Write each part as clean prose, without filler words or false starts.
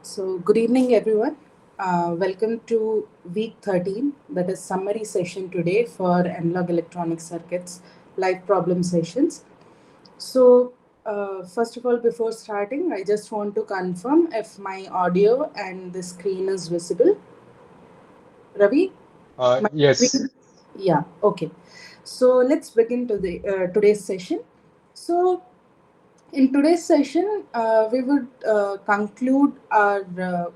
So, good evening, everyone. Welcome to week 13, that is summary session today for analog electronic circuits live problem sessions. So, first of all, before starting, I just want to confirm if my audio and the screen is visible. Ravi, my Yes. screen? Yeah, okay. So, let's begin to the today's session. So, in today's session, we would conclude our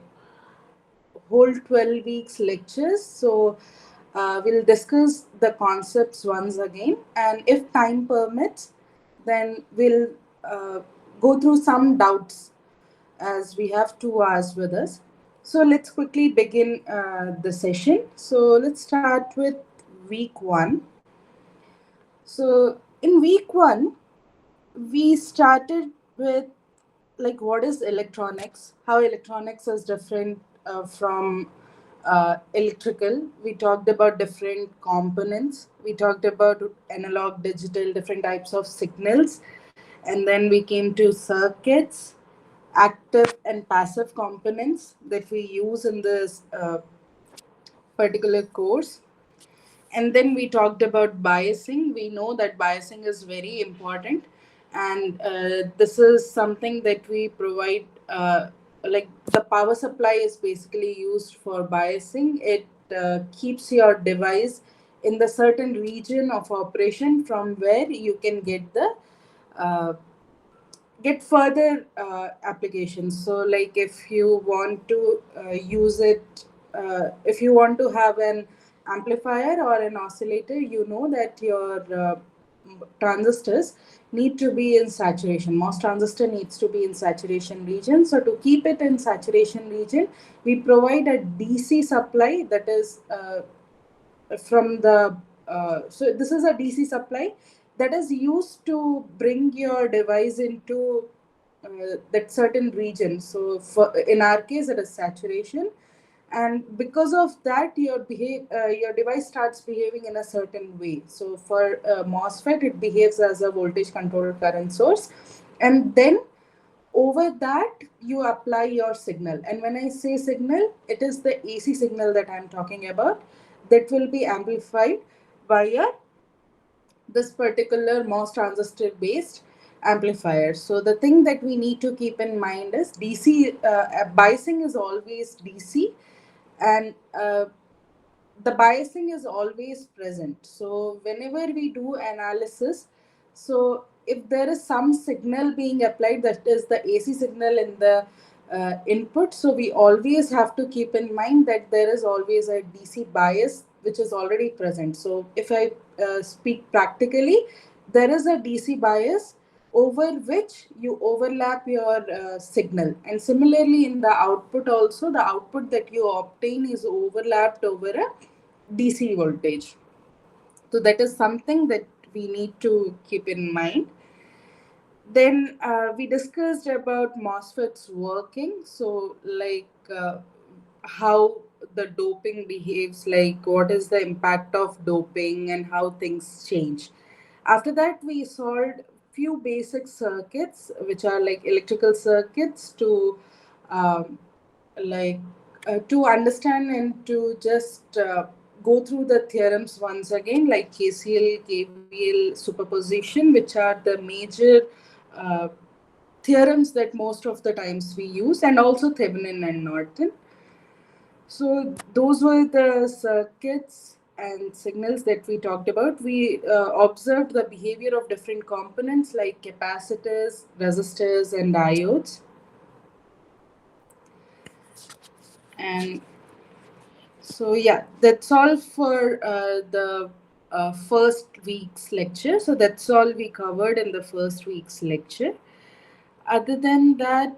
whole 12 weeks lectures. So we'll discuss the concepts once again, and if time permits, then we'll uh, go through some doubts as we have 2 hours with us. So let's quickly begin the session. So let's start with week one. So in week one, we started with like what is electronics, how electronics is different from electrical. We talked about different components, we talked about analog, digital, different types of signals, and then we came to circuits, active and passive components that we use in this particular course. And then we talked about biasing. We know that biasing is very important, and this is something that we provide. Like the power supply is basically used for biasing. It keeps your device in the certain region of operation from where you can uh, get further applications. So like if you want to use it, if you want to have an amplifier or an oscillator, you know that your transistors need to be in saturation. MOS transistor needs to be in saturation region. So to keep it in saturation region, we provide a DC supply that is from the so this is a DC supply that is used to bring your device into that certain region. So for, in our case, it is saturation, and because of that, your device starts behaving in a certain way. So for MOSFET, it behaves as a voltage controlled current source, and then over that you apply your signal. And when I say signal, it is the AC signal that I'm talking about, that will be amplified via this particular MOS transistor based amplifier. So the thing that we need to keep in mind is DC biasing is always DC, and the biasing is always present. So whenever we do analysis, so if there is some signal being applied, that is the AC signal in the input, so we always have to keep in mind that there is always a DC bias which is already present. So if I speak practically, there is a DC bias over which you overlap your signal, and similarly in the output also, the output that you obtain is overlapped over a DC voltage. So that is something that we need to keep in mind. Then we discussed about MOSFET's working. So like how the doping behaves, like what is the impact of doping and how things change. After that, we solved few basic circuits, which are like electrical circuits, to um, like to understand and to just go through the theorems once again, like KCL, KVL, superposition, which are the major uh, theorems that most of the times we use, and also Thevenin and Norton. So those were the circuits and signals that we talked about. We observed the behavior of different components like capacitors, resistors, and diodes. And so yeah, that's all for the first week's lecture. So that's all we covered in the first week's lecture. Other than that,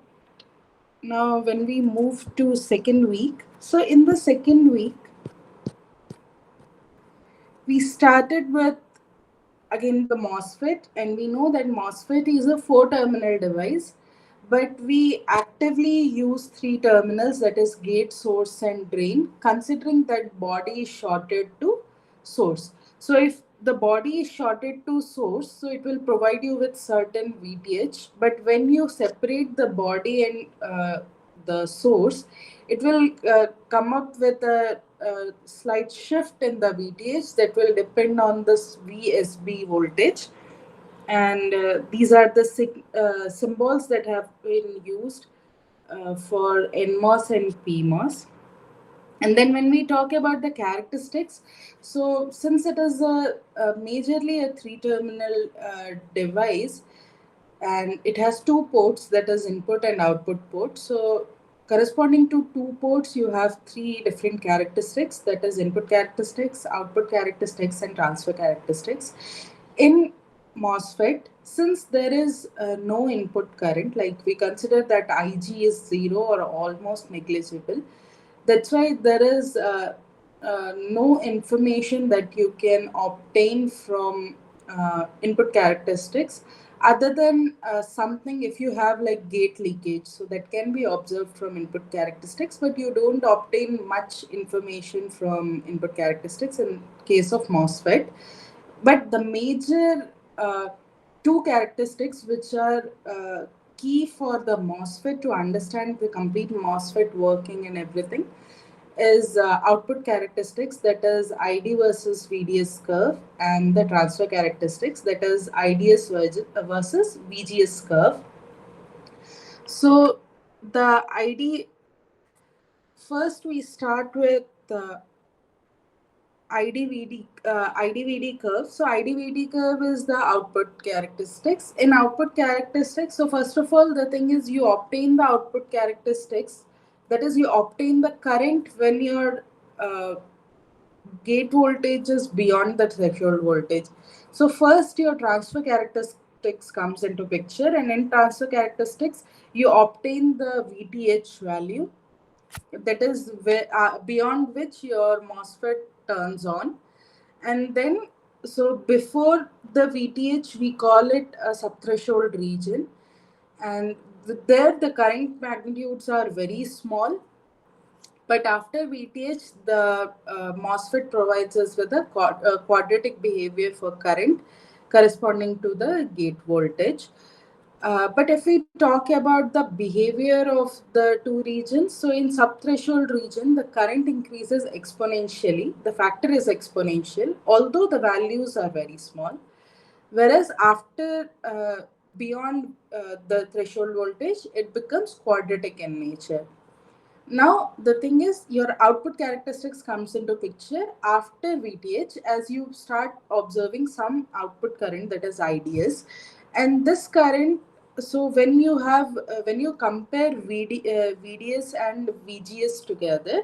now when we move to second week, so in the second week, we started with again the MOSFET, and we know that MOSFET is a four terminal device, but we actively use three terminals, that is gate, source, and drain, considering that body is shorted to source. So if the body is shorted to source, so it will provide you with certain VTH, but when you separate the body and the source, it will come up with a slight shift in the VTH that will depend on this VSB voltage. And these are the symbols that have been used for NMOS and PMOS. And then when we talk about the characteristics, so since it is a majorly a three-terminal device, and it has two ports, that is input and output port. So corresponding to two ports, you have three different characteristics, that is input characteristics, output characteristics, and transfer characteristics. In MOSFET, since there is no input current, like we consider that IG is zero or almost negligible, that's why there is no information that you can obtain from input characteristics other than something if you have like gate leakage. So that can be observed from input characteristics, but you don't obtain much information from input characteristics in case of MOSFET. But the major two characteristics which are key for the MOSFET to understand the complete MOSFET working and everything is output characteristics, that is ID versus VDS curve, and the transfer characteristics, that is IDS versus VGS curve. So the first we start with the IDVD curve. So IDVD curve is the output characteristics. In output characteristics, so first of all, the thing is you obtain the output characteristics. That is, you obtain the current when your gate voltage is beyond the threshold voltage. So first your transfer characteristics comes into picture, and in transfer characteristics, you obtain the VTH value, that is beyond which your MOSFET turns on. And then, so before the VTH, we call it a subthreshold region. And there, the current magnitudes are very small. But after VTH, the MOSFET provides us with a quadratic behavior for current corresponding to the gate voltage. But if we talk about the behavior of the two regions, so in subthreshold region, the current increases exponentially. The factor is exponential, although the values are very small. Whereas after beyond the threshold voltage, it becomes quadratic in nature. Now, the thing is, your output characteristics comes into picture after VTH as you start observing some output current, that is IDS. And this current, so when you have, when you compare VDS and VGS together,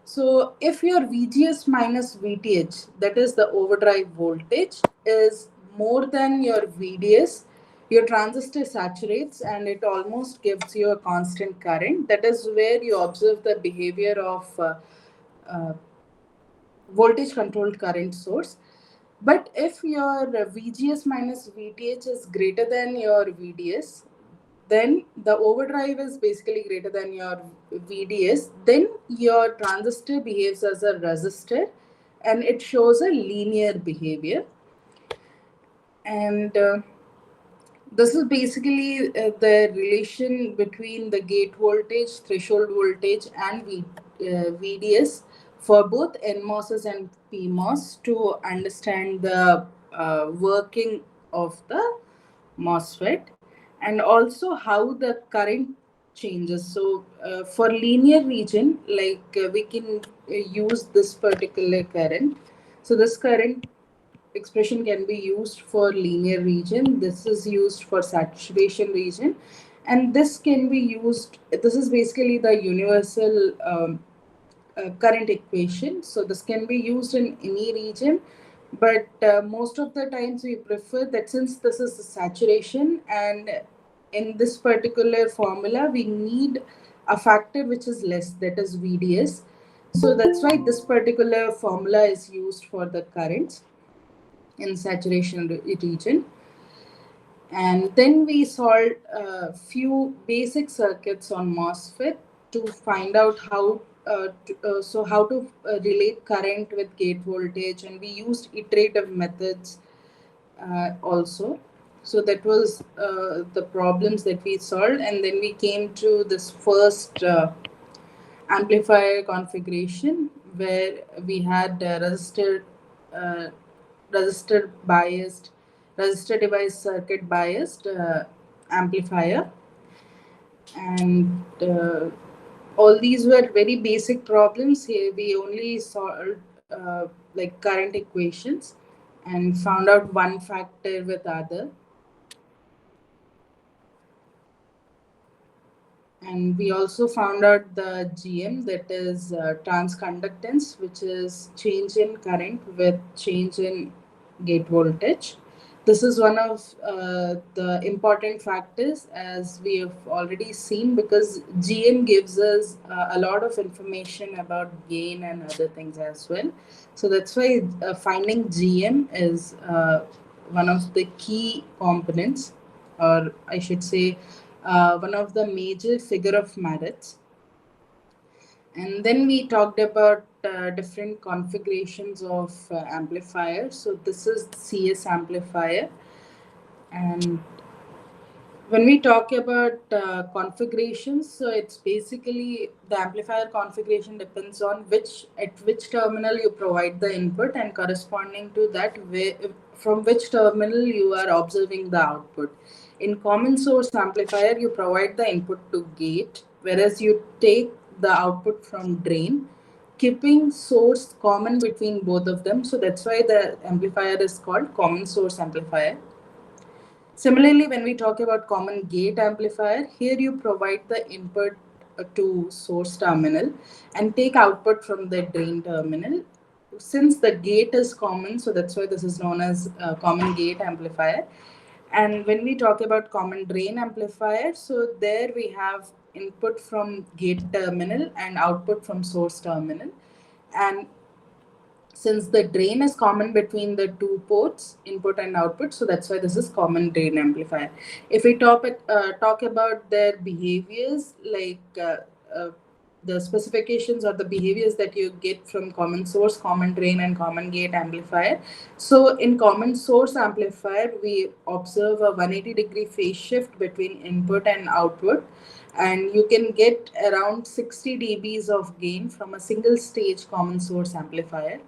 so if your VGS minus VTH, that is the overdrive voltage, is more than your VDS, your transistor saturates and it almost gives you a constant current. That is where you observe the behavior of uh, voltage controlled current source. But if your VGS minus VTH is greater than your VDS, then the overdrive is basically greater than your VDS, then your transistor behaves as a resistor and it shows a linear behavior. And this is basically the relation between the gate voltage, threshold voltage, and VDS for both NMOSs and PMOS to understand the working of the MOSFET, and also how the current changes. So for linear region, like we can use this particular current. So this current expression can be used for linear region. This is used for saturation region, and this can be used. This is basically the universal current equation. So this can be used in any region, but most of the times we prefer that since this is the saturation, and in this particular formula we need a factor which is less, that is VDS. So that's why this particular formula is used for the currents in saturation region. And then we solved a few basic circuits on MOSFET to find out how how to relate current with gate voltage, and we used iterative methods also. So that was the problems that we solved, and then we came to this first amplifier configuration where we had uh, resistor biased, resistor device circuit biased amplifier, and all these were very basic problems. Here we only solved like current equations and found out one factor with other. And we also found out the GM, that is transconductance, which is change in current with change in gate voltage. This is one of the important factors, as we have already seen, because GM gives us a lot of information about gain and other things as well. So that's why finding GM is one of the key components, or I should say, one of the major figure of merits. And then we talked about different configurations of amplifiers. So this is CS amplifier. And when we talk about configurations, so it's basically the amplifier configuration depends on which terminal you provide the input, and corresponding to that, from which terminal you are observing the output. In common source amplifier, you provide the input to gate, whereas you take the output from drain, keeping source common between both of them. So that's why the amplifier is called common source amplifier. Similarly, when we talk about common gate amplifier, here you provide the input to source terminal and take output from the drain terminal. Since the gate is common, so that's why this is known as common gate amplifier. And when we talk about common drain amplifier, so there we have input from gate terminal and output from source terminal. And since the drain is common between the two ports, input and output, so that's why this is common drain amplifier. If we talk about their behaviors, like the specifications or the behaviors that you get from common source, common drain, and common gate amplifier. So in common source amplifier, we observe a 180-degree phase shift between input and output, and you can get around 60 dBs of gain from a single stage common source amplifier.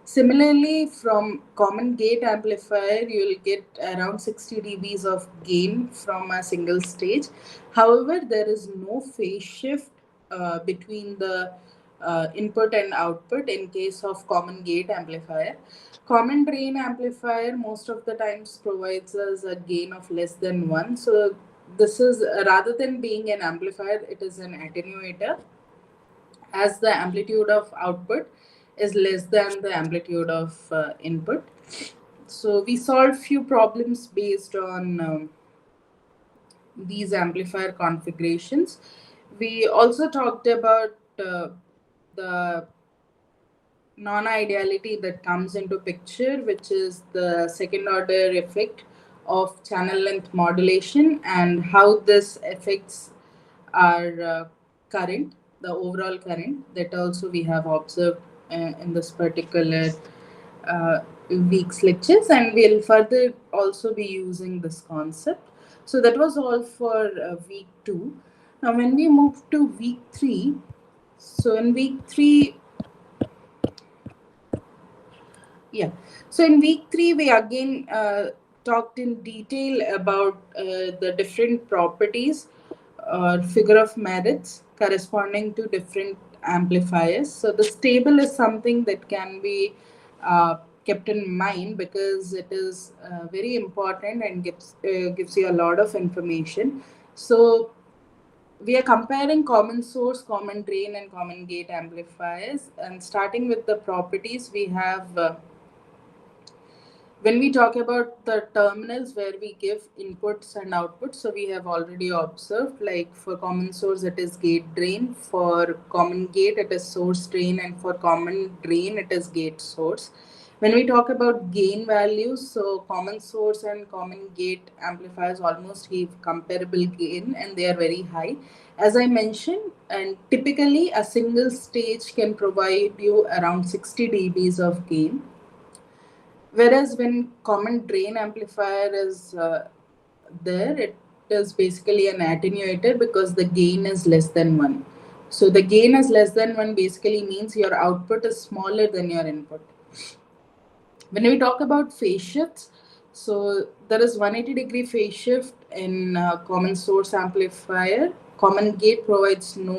Similarly, from common gate amplifier, you will get around 60 dBs of gain from a single stage. However, there is no phase shift between the input and output in case of common gate amplifier. Common drain amplifier most of the times provides us a gain of less than 1. So this is, rather than being an amplifier, it is an attenuator, as the amplitude of output is less than the amplitude of input. So we solved few problems based on these amplifier configurations. We also talked about the non-ideality that comes into picture, which is the second order effect of channel length modulation and how this affects our current, the overall current, that also we have observed in this particular week's lectures, and we'll further also be using this concept. So that was all for week 2. Now when we move to week 3, so in week 3, yeah. So in week 3, we again talked in detail about the different properties or figure of merits corresponding to different amplifiers. So the stable is something that can be kept in mind because it is very important and gives you a lot of information. So we are comparing common source, common drain, and common gate amplifiers. And starting with the properties, we have when we talk about the terminals where we give inputs and outputs, so we have already observed, like for common source it is gate drain, for common gate it is source drain, and for common drain it is gate source. When we talk about gain values, so common source and common gate amplifiers almost have comparable gain and they are very high. As I mentioned, and typically a single stage can provide you around 60 dBs of gain. Whereas when common drain amplifier is there, it is basically an attenuator because the gain is less than 1. So the gain is less than 1 basically means your output is smaller than your input. When we talk about phase shifts, so there is 180-degree phase shift in common source amplifier. Common gate provides no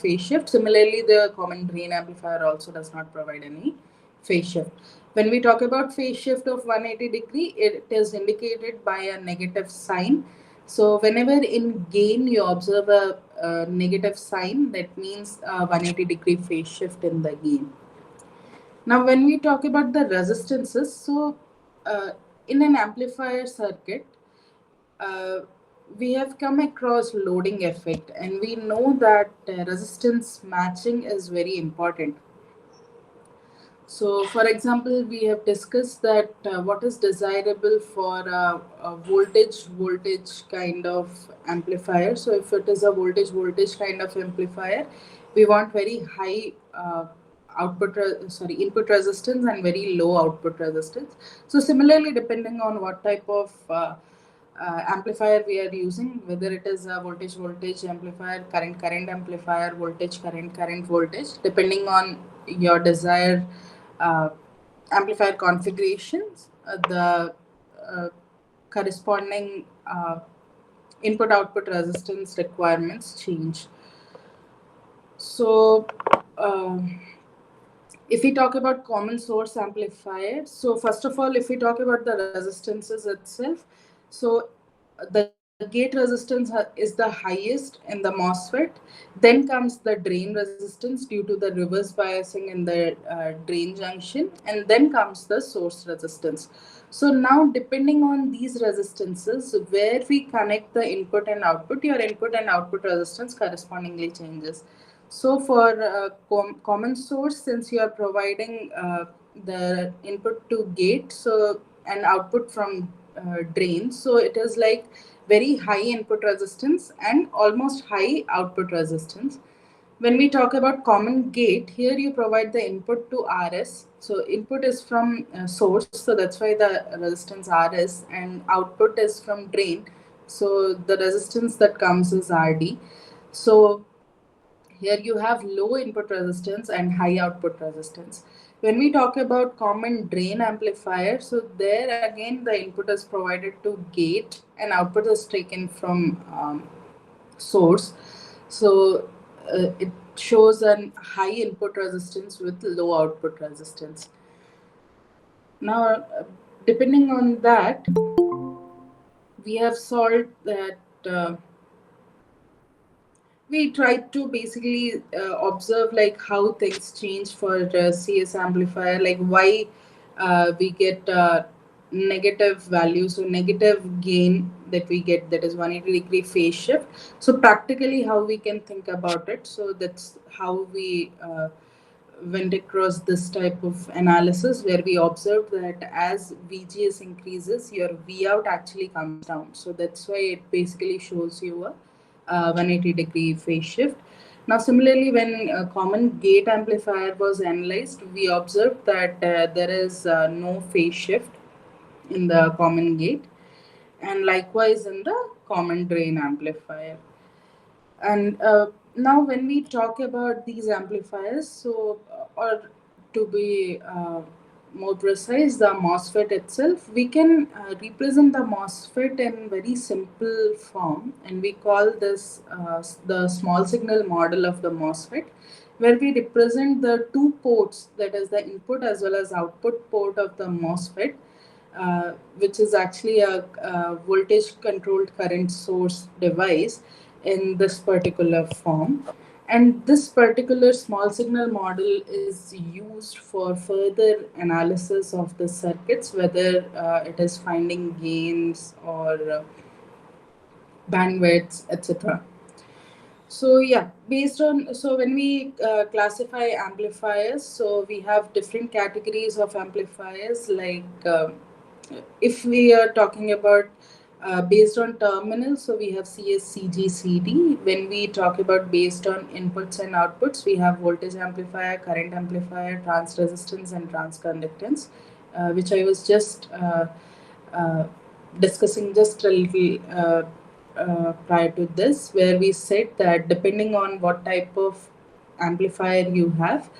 phase shift. Similarly, the common drain amplifier also does not provide any phase shift. When we talk about phase shift of 180 degree, it is indicated by a negative sign. So whenever in gain you observe a negative sign, that means a 180-degree phase shift in the gain. Now, when we talk about the resistances, so in an amplifier circuit, uh, we have come across loading effect, and we know that resistance matching is very important. So, for example, we have discussed that what is desirable for a voltage kind of amplifier. So, if it is a voltage kind of amplifier, we want very high input resistance and very low output resistance. So, similarly, depending on what type of amplifier we are using, whether it is a voltage amplifier, current amplifier, voltage voltage, depending on your desired uh, amplifier configurations, the uh, corresponding input output resistance requirements change. So if we talk about common source amplifiers, so first of all, if we talk about the resistances itself, so the gate resistance is the highest in the MOSFET. Then comes the drain resistance due to the reverse biasing in the drain junction, and then comes the source resistance. So now, depending on these resistances, where we connect the input and output, your input and output resistance correspondingly changes. So for common source, since you are providing the input to gate, so and output from drain, so it is like very high input resistance and almost high output resistance. When we talk about common gate, here you provide the input to RS. So input is from source, so that's why the resistance RS, and output is from drain. So the resistance that comes is RD. So here you have low input resistance and high output resistance. When we talk about common drain amplifier, so there again the input is provided to gate and output is taken from source. So it shows a high input resistance with low output resistance. Now, depending on that, we have solved that. We tried to basically observe like how things change for CS amplifier, like why we get negative values, so negative gain that we get, that is 180-degree phase shift. So practically how we can think about it, so that's how we went across this type of analysis, where we observed that as VGS increases, your V out actually comes down. So that's why it basically shows you a 180-degree phase shift. Now, similarly, when a common gate amplifier was analyzed, we observed that there is no phase shift in the common gate, and likewise in the common drain amplifier. And now, when we talk about these amplifiers, so or to be more precise, the MOSFET itself, we can represent the MOSFET in very simple form, and we call this the small signal model of the MOSFET, where we represent the two ports, that is the input as well as output port of the MOSFET, which is actually a voltage controlled current source device in this particular form. And this particular small signal model is used for further analysis of the circuits, whether it is finding gains or bandwidths, etc. So yeah, based on, so when we classify amplifiers, so we have different categories of amplifiers. Like if we are talking about based on terminals, so we have CS, CG, CD. When we talk about based on inputs and outputs, we have voltage amplifier, current amplifier, trans resistance, and trans conductance. which I was just uh, discussing just a little prior to this, where we said that depending on what type of amplifier you have,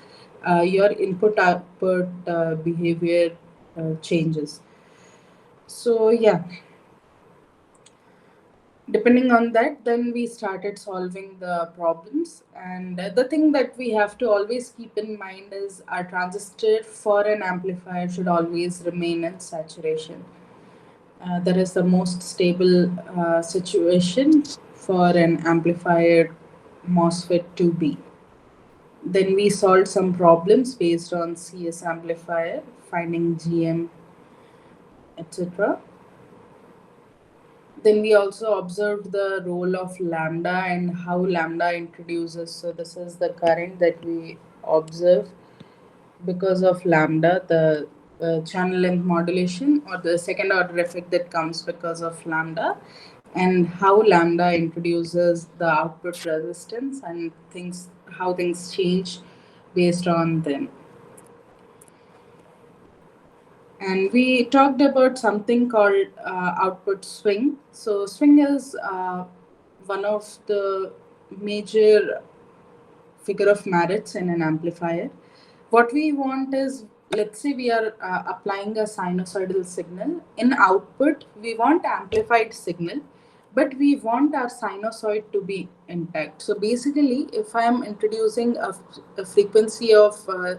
your input output behavior changes. So, yeah, depending on that, then we started solving the problems. And the thing that we have to always keep in mind is our transistor for an amplifier should always remain in saturation. That is the most stable situation for an amplifier MOSFET to be. Then we solved some problems based on CS amplifier, finding GM, etc. Then we also observed the role of lambda and how lambda introduces. So this is the current that we observe because of lambda, the channel length modulation or the second order effect that comes because of lambda, and how lambda introduces the output resistance and things, how things change based on them. And we talked about something called output swing. So swing is one of the major figure of merits in an amplifier. What we want is, let's say we are applying a sinusoidal signal. In output, we want amplified signal, but we want our sinusoid to be intact. So basically, if I am introducing a frequency of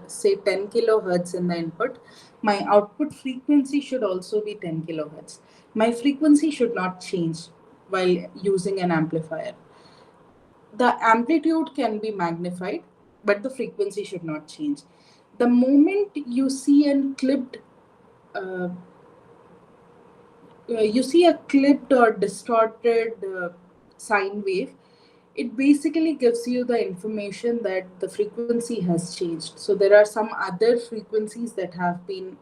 say 10 kilohertz in the input, my output frequency should also be 10 kilohertz. My frequency should not change while using an amplifier. The amplitude can be magnified, but the frequency should not change. The moment you see uh, a clipped or distorted sine wave, it basically gives you the information that the frequency has changed. So there are some other frequencies that have been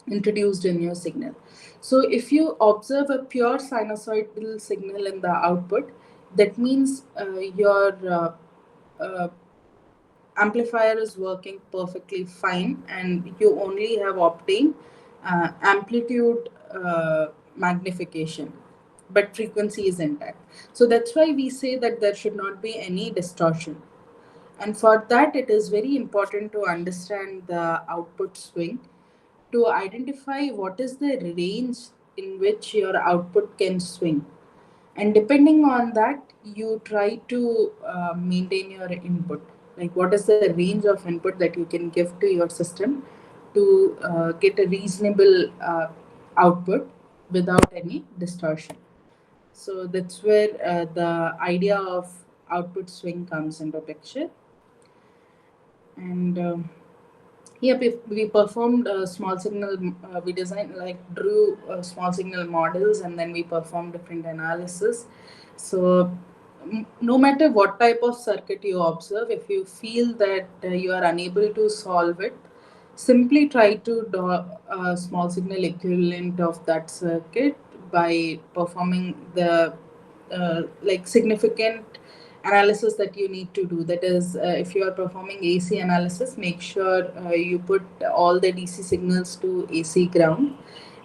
introduced in your signal. So if you observe a pure sinusoidal signal in the output, that means your uh, amplifier is working perfectly fine and you only have obtained amplitude magnification, but frequency is intact. So that's why we say that there should not be any distortion. And for that, it is very important to understand the output swing to identify what is the range in which your output can swing. And depending on that, you try to maintain your input. Like, what is the range of input that you can give to your system to get a reasonable output without any distortion. So that's where the idea of output swing comes into picture. And yeah, we performed small signal, we designed, like, drew small signal models, and then we performed different analysis. So no matter what type of circuit you observe, if you feel that you are unable to solve it, simply try to do a small signal equivalent of that circuit by performing the like significant analysis that you need to do. That is, if you are performing AC analysis, make sure you put all the DC signals to AC ground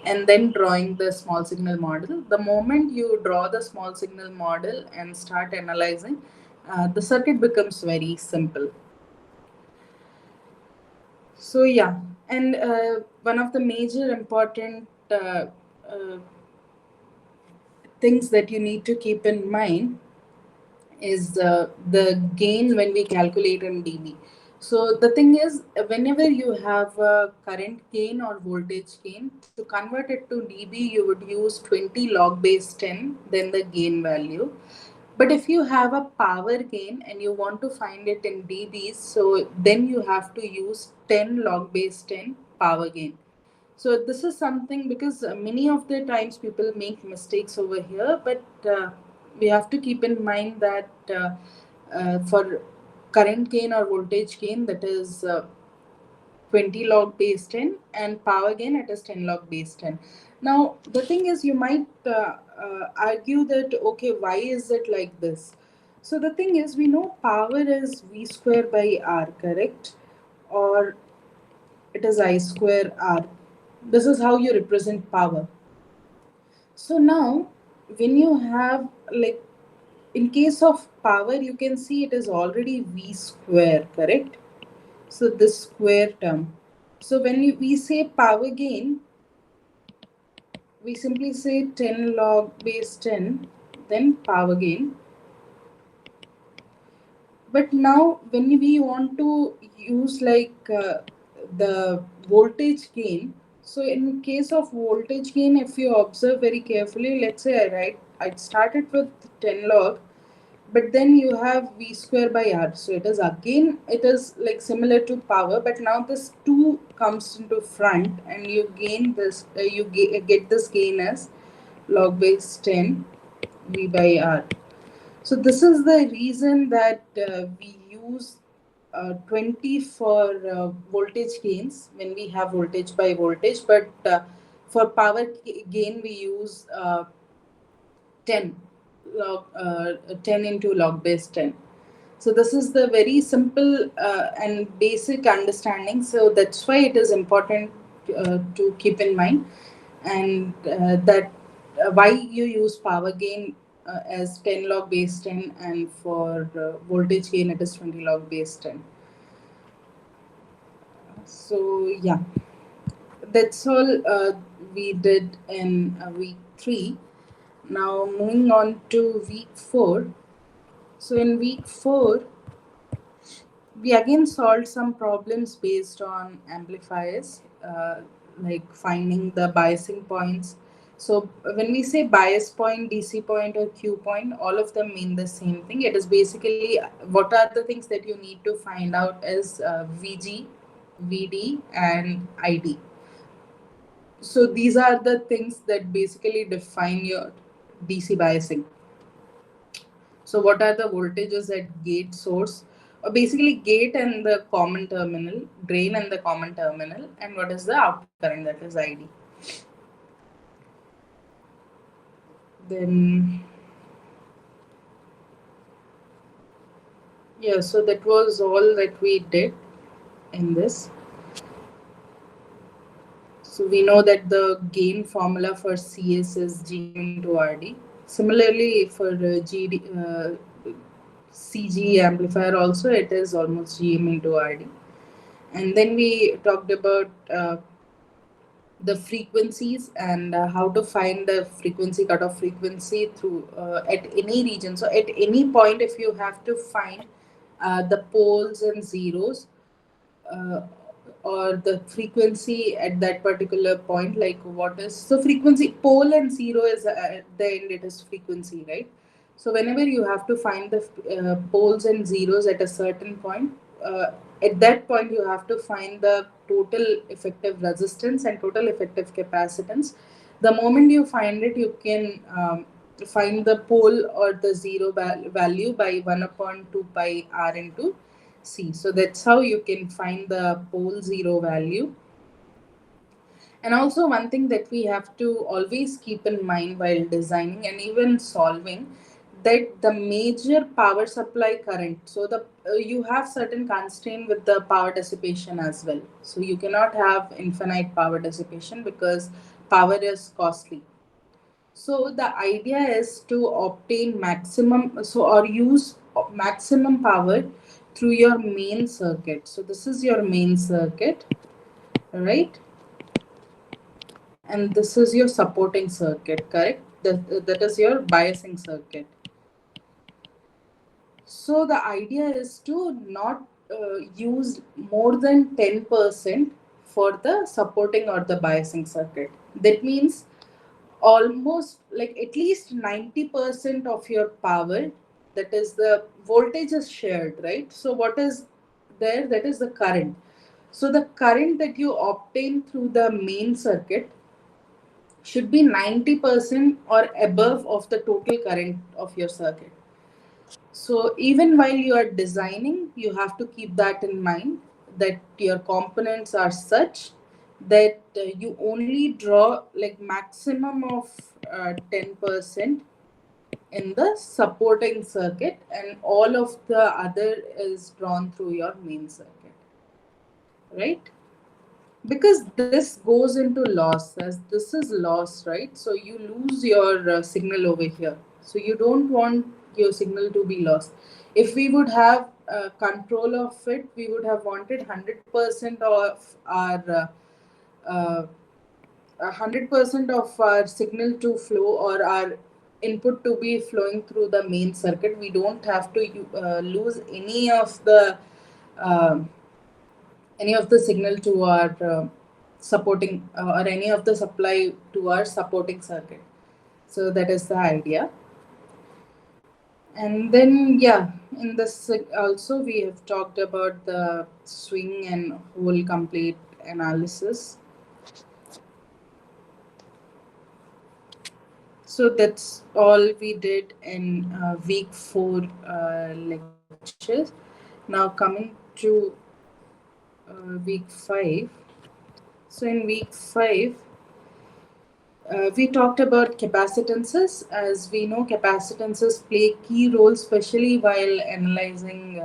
and then drawing the small signal model. The moment you draw the small signal model and start analyzing, the circuit becomes very simple. So yeah, and one of the major important things that you need to keep in mind is the gain when we calculate in dB. So the thing is, whenever you have a current gain or voltage gain, to convert it to dB, you would use 20 log base 10, then the gain value. But if you have a power gain and you want to find it in dBs, so then you have to use 10 log base 10 power gain. So this is something, because many of the times people make mistakes over here, but we have to keep in mind that for current gain or voltage gain, that is 20 log base 10, and power gain, it is 10 log base 10. Now the thing is, you might argue that, okay, why is it like this? So the thing is, we know power is V square by R, correct? Or it is I square R. This is how you represent power. So now, when you have, like, in case of power, you can see it is already V square, correct? So this square term. So when we say power gain, we simply say 10 log base 10, then power gain. But now when we want to use, like, the voltage gain, so in case of voltage gain, if you observe very carefully, let's say I started with 10 log, but then you have V square by R. So it is again, it is like similar to power, but now this 2 comes into front and you gain this, get this gain as log base 10 V by R. So this is the reason that we use 20 for voltage gains when we have voltage by voltage, but for power gain we use 10 10 into log base 10. So this is the very simple and basic understanding. So that's why it is important to keep in mind, and that why you use power gain as 10 log base 10, and for voltage gain it is 20 log base 10. So yeah, that's all we did in week 3. Now moving on to week 4. So in week 4, we again solved some problems based on amplifiers, like finding the biasing points. So when we say bias point, DC point, or Q point, all of them mean the same thing. It is basically what are the things that you need to find out is VG, VD, and ID. So these are the things that basically define your DC biasing. So what are the voltages at gate source? Basically gate and the common terminal, drain and the common terminal, and what is the output current, that is ID. Then yeah, so that was all that we did in this. So we know that the gain formula for CS is GM into RD. Similarly, for CG amplifier also, it is almost GM into RD. And then we talked about the frequencies and how to find the frequency, cutoff frequency through at any region. So at any point, if you have to find the poles and zeros, uh, or the frequency at that particular point, like what is so frequency, pole and zero is at the end, it is frequency, right? So whenever you have to find the poles and zeros at a certain point, uh, at that point you have to find the total effective resistance and total effective capacitance. The moment you find it, you can find the pole or the zero value by 1 upon 2 pi r into C. So that's how you can find the pole zero value. And also, one thing that we have to always keep in mind while designing and even solving, that the major power supply current, so the you have certain constraint with the power dissipation as well. So you cannot have infinite power dissipation because power is costly. So the idea is to obtain maximum, so or use maximum power through your main circuit. So this is your main circuit, right? And this is your supporting circuit, correct? That is your biasing circuit. So the idea is to not use more than 10% for the supporting or the biasing circuit. That means almost like at least 90% of your power, that is the voltage, is shared, right? So what is there, that is the current. So the current that you obtain through the main circuit should be 90% or above of the total current of your circuit. So even while you are designing, you have to keep that in mind, that your components are such that you only draw like maximum of 10% in the supporting circuit, and all of the other is drawn through your main circuit, right? because this goes into loss, as this is loss, right? So you lose your signal over here, so you don't want your signal to be lost. If we would have control of it, we would have wanted 100% of our 100% of our signal to flow, or our input to be flowing through the main circuit. We don't have to lose uh, any of the signal to our supporting or any of the supply to our supporting circuit. So that is the idea. And then, yeah, in this also we have talked about the swing and whole complete analysis. So that's all we did in week 4 lectures. Now coming to week 5. So in week 5, we talked about capacitances. As we know, capacitances play key roles, especially while analyzing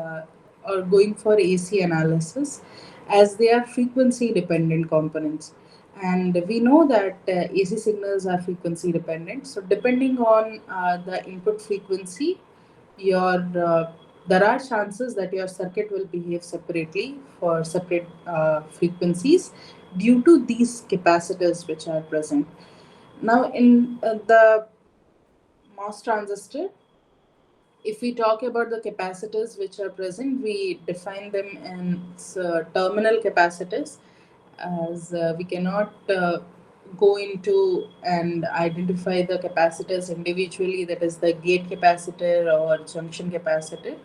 or going for AC analysis, as they are frequency dependent components. And we know that AC signals are frequency dependent. So, depending on the input frequency, your there are chances that your circuit will behave separately for separate frequencies due to these capacitors which are present. Now, in the MOS transistor, if we talk about the capacitors which are present, we define them as terminal capacitors, as we cannot go into and identify the capacitors individually, that is the gate capacitor or junction capacitor.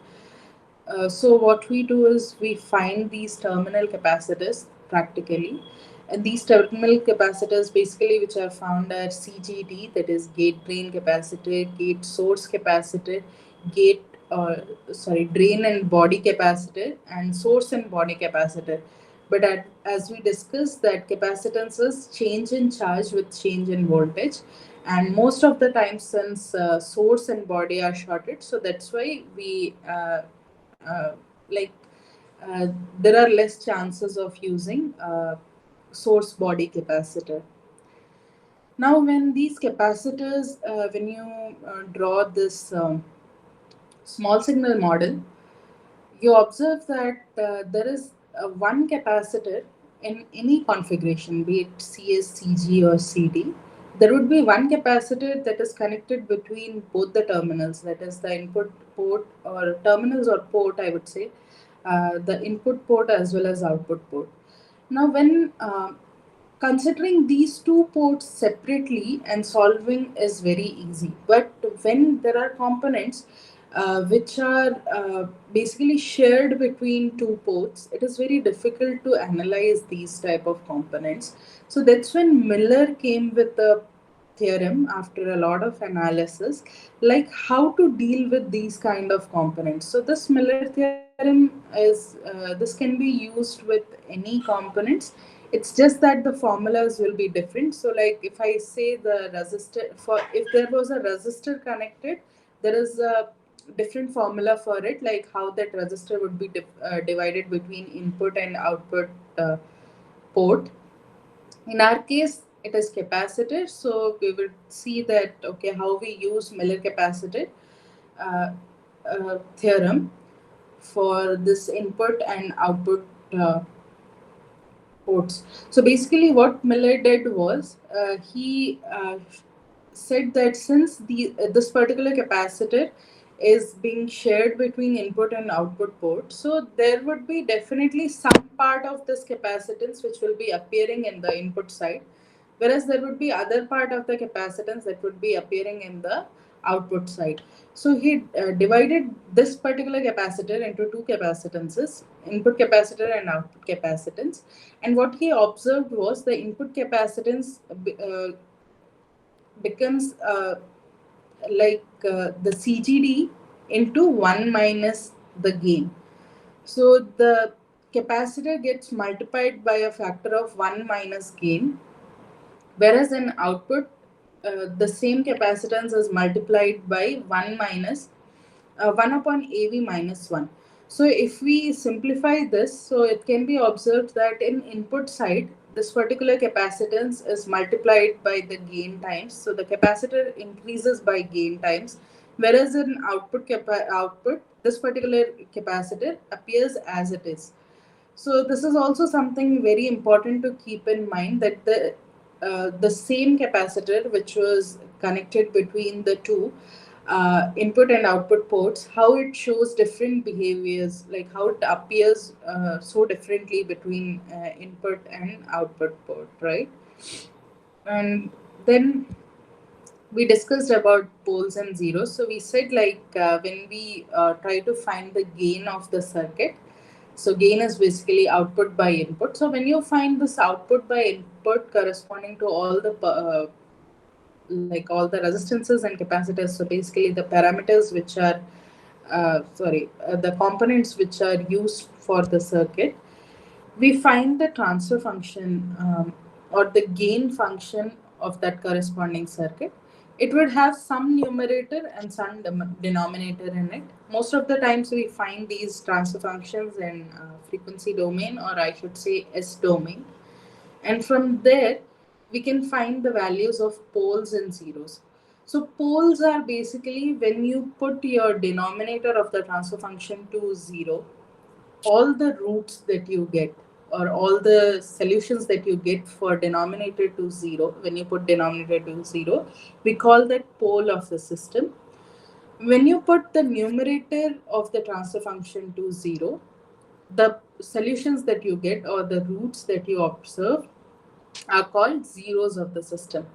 So what we do is we find these terminal capacitors practically, and these terminal capacitors basically which are found are CGD, that is gate drain capacitor, gate source capacitor, gate drain and body capacitor, and source and body capacitor. But as we discussed, that capacitance is change in charge with change in voltage, and most of the time since source and body are shorted, so that's why we uh, like uh, there are less chances of using source body capacitor. Now, when these capacitors, when you draw this small signal model, you observe that there is one capacitor in any configuration, be it CS, CG, or CD. There would be one capacitor that is connected between both the terminals, that is the input port or terminals or port, I would say, the input port as well as output port. Now, when considering these two ports separately and solving is very easy, but when there are components which are basically shared between two ports, it is very difficult to analyze these type of components. So that's when Miller came with the theorem after a lot of analysis, like how to deal with these kind of components. So this Miller theorem is this can be used with any components. It's just that the formulas will be different. So like if I say the resistor, for if there was a resistor connected, there is a different formula for it, like how that resistor would be divided between input and output port. In our case, it is capacitor. So we will see that, okay, how we use Miller capacitor uh, theorem for this input and output ports. So basically, what Miller did was he said that since this particular capacitor is being shared between input and output port, so there would be definitely some part of this capacitance which will be appearing in the input side, whereas there would be other part of the capacitance that would be appearing in the output side. So he divided this particular capacitor into two capacitances, input capacitor and output capacitance. And what he observed was the input capacitance becomes the CGD into 1 minus the gain. So the capacitor gets multiplied by a factor of 1 minus gain, whereas in output, the same capacitance is multiplied by 1 minus 1 upon AV minus 1. So if we simplify this, so it can be observed that in input side, this particular capacitance is multiplied by the gain times. So the capacitor increases by gain times, whereas in output, this particular capacitor appears as it is. So this is also something very important to keep in mind, that the same capacitor which was connected between the two input and output ports, how it shows different behaviors, like how it appears so differently between input and output port, right? And then we discussed about poles and zeros. So we said, like, when we try to find the gain of the circuit, so gain is basically output by input. So when you find this output by input corresponding to all the like all the resistances and capacitors, so basically the parameters which are the components which are used for the circuit, we find the transfer function or the gain function of that corresponding circuit. It would have some numerator and some denominator in it. Most of the times we find these transfer functions in frequency domain, or I should say S domain. And from there, we can find the values of poles and zeros. So poles are basically when you put your denominator of the transfer function to 0, all the roots that you get, or all the solutions that you get for denominator to 0, when you put denominator to 0, we call that pole of the system. When you put the numerator of the transfer function to 0, the solutions that you get or the roots that you observe are called zeros of the system,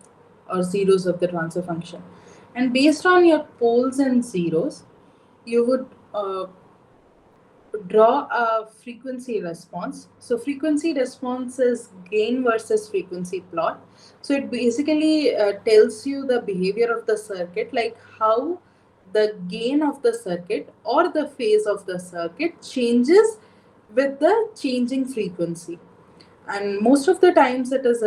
or zeros of the transfer function. And based on your poles and zeros, you would draw a frequency response. So frequency response is gain versus frequency plot. So it basically tells you the behavior of the circuit, like how the gain of the circuit or the phase of the circuit changes with the changing frequency. And most of the times it is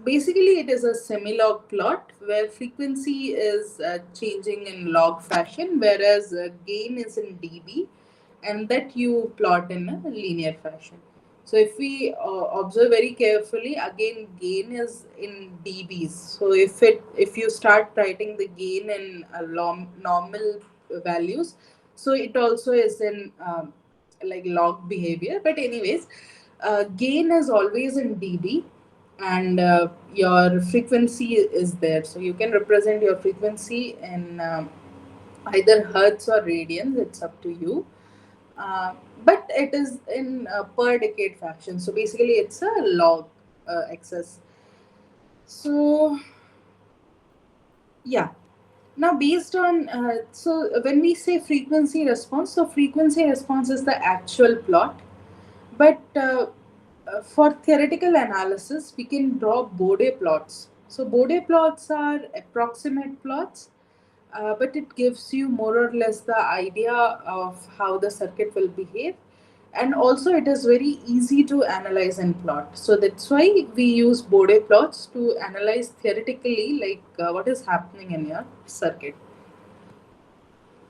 basically it is a semilog plot, where frequency is changing in log fashion, whereas gain is in dB, and that you plot in a linear fashion. So if we observe very carefully, again gain is in dBs. So if you start writing the gain in normal values, so it also is in like log behavior. But anyways, gain is always in dB, and your frequency is there. So you can represent your frequency in either hertz or radians, it's up to you. But it is in per decade fraction. So basically, it's a log excess. So yeah. Now, based on so when we say frequency response, so frequency response is the actual plot, but for theoretical analysis, we can draw Bode plots. So Bode plots are approximate plots, but it gives you more or less the idea of how the circuit will behave. And also it is very easy to analyze and plot. So that's why we use Bode plots to analyze theoretically, like what is happening in your circuit.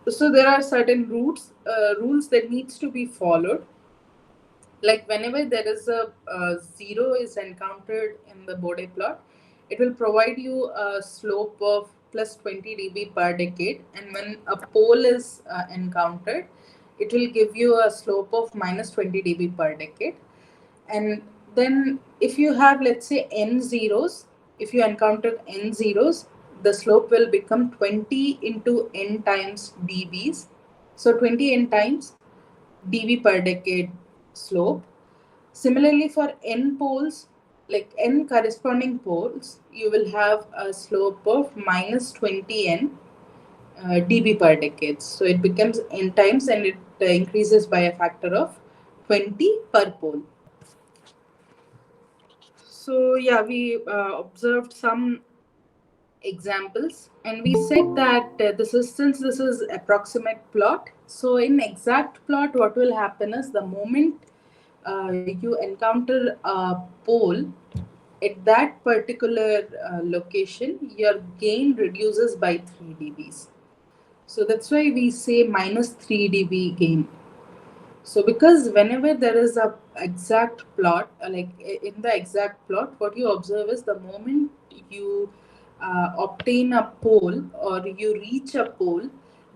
So there are certain rules that needs to be followed. Like whenever there is a zero is encountered in the Bode plot, it will provide you a slope of plus 20 dB per decade. And when a pole is encountered, it will give you a slope of minus 20 dB per decade. And then if you have, let's say, n zeros, if you encounter n zeros, the slope will become 20 into n times dBs. So 20 n times dB per decade slope. Similarly, for n poles, like n corresponding poles, you will have a slope of minus 20n dB per decade. So it becomes n times, and it increases by a factor of 20 per pole. So yeah, we observed some examples, and we said that since this is approximate plot, so in exact plot what will happen is, the moment you encounter a pole at that particular location, your gain reduces by 3 dBs. So that's why we say minus 3 dB gain. So because whenever there is a exact plot, in the exact plot, what you observe is the moment you obtain a pole or you reach a pole,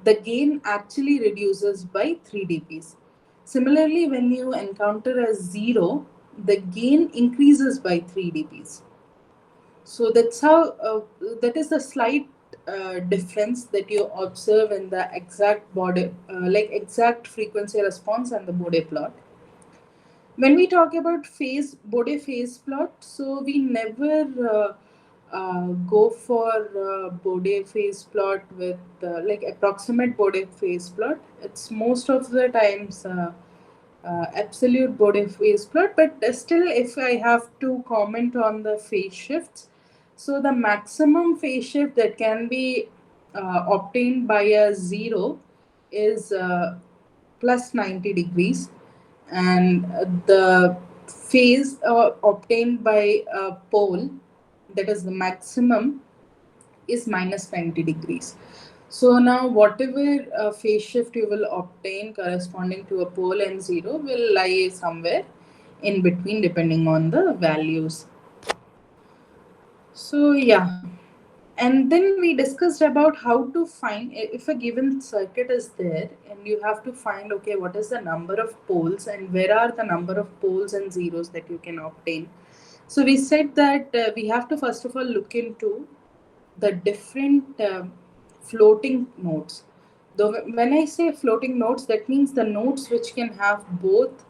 the gain actually reduces by 3 dps. Similarly, when you encounter a zero, the gain increases by 3 dps. So that's how that is the slight difference that you observe in the exact body, exact frequency response and the Bode plot. When we talk about Bode phase plot, so we never go for Bode phase plot with approximate Bode phase plot. It's most of the times absolute Bode phase plot, but still, if I have to comment on the phase shifts, so the maximum phase shift that can be obtained by a zero is plus 90 degrees, and the phase obtained by a pole, that is the maximum, is minus 90 degrees. So now whatever phase shift you will obtain corresponding to a pole and zero will lie somewhere in between depending on the values. So yeah, and then we discussed about how to find if a given circuit is there and you have to find, okay, what is the number of poles and where are the number of poles and zeros that you can obtain. So we said that we have to first of all look into the different floating nodes. Though when I say floating nodes, that means the nodes which can have both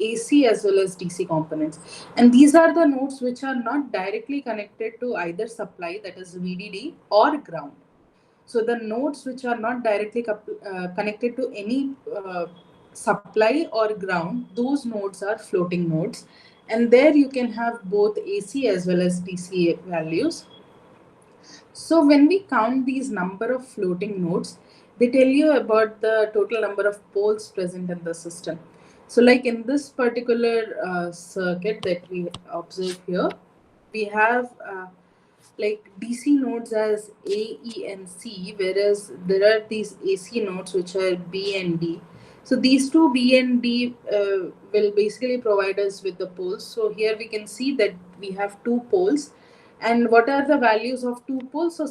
AC as well as DC components. And these are the nodes which are not directly connected to either supply, that is VDD, or ground. So the nodes which are not directly connected to any supply or ground, those nodes are floating nodes. And there you can have both AC as well as DC values. So when we count these number of floating nodes, they tell you about the total number of poles present in the system. So like in this particular circuit that we observe here, we have DC nodes as A, E, and C, whereas there are these AC nodes which are B and D. So these two B and D will basically provide us with the poles. So here we can see that we have two poles. And what are the values of two poles? So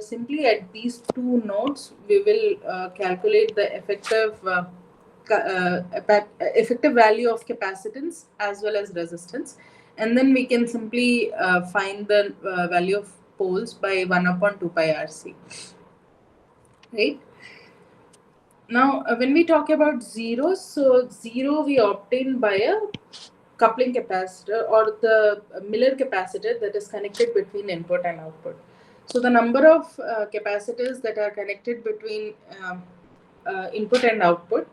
simply at these two nodes, we will calculate the effective value of capacitance as well as resistance, and then we can simply find the value of poles by 1 upon 2 pi RC, right? Now, when we talk about zeros, so zero we obtain by a coupling capacitor or the Miller capacitor that is connected between input and output. So the number of capacitors that are connected between input and output,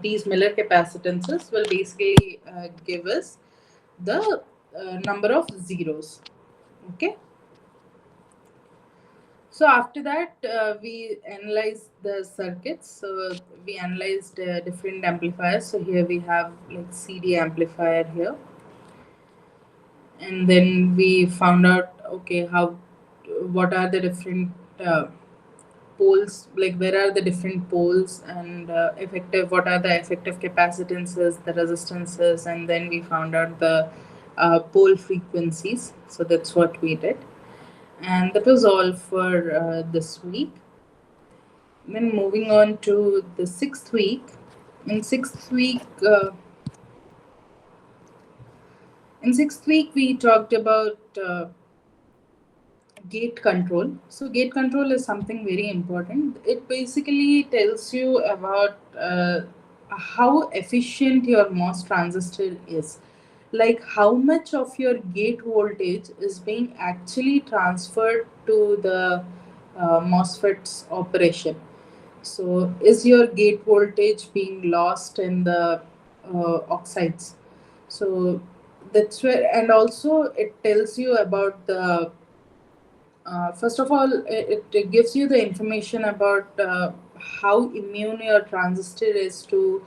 these Miller capacitances, will basically give us the number of zeros. Okay. So after that, we analyzed the circuits. So we analyzed different amplifiers. So here we have like CD amplifier here, and then we found out, okay, what are the different poles, like where are the different poles, and what are the effective capacitances, the resistances, and then we found out the pole frequencies. So that's what we did, and that was all for this week. Then moving on to the 6th week. In sixth week, we talked about gate control. So gate control is something very important. It basically tells you about how efficient your MOS transistor is, like how much of your gate voltage is being actually transferred to the MOSFET's operation. So is your gate voltage being lost in the oxides? So that's where, and also it tells you about the first of all, it gives you the information about how immune your transistor is to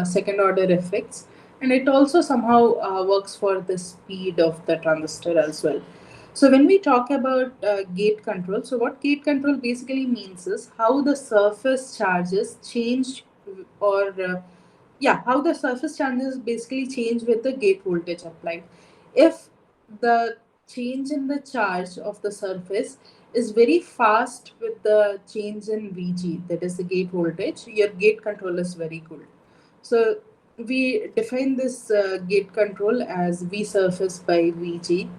second order effects, and it also somehow works for the speed of the transistor as well. So when we talk about gate control, so what gate control basically means is how the surface charges change or yeah, how the surface charges basically change with the gate voltage applied. If the change in the charge of the surface is very fast with the change in VG, that is the gate voltage, your gate control is very good. So we define this gate control as V surface by VG.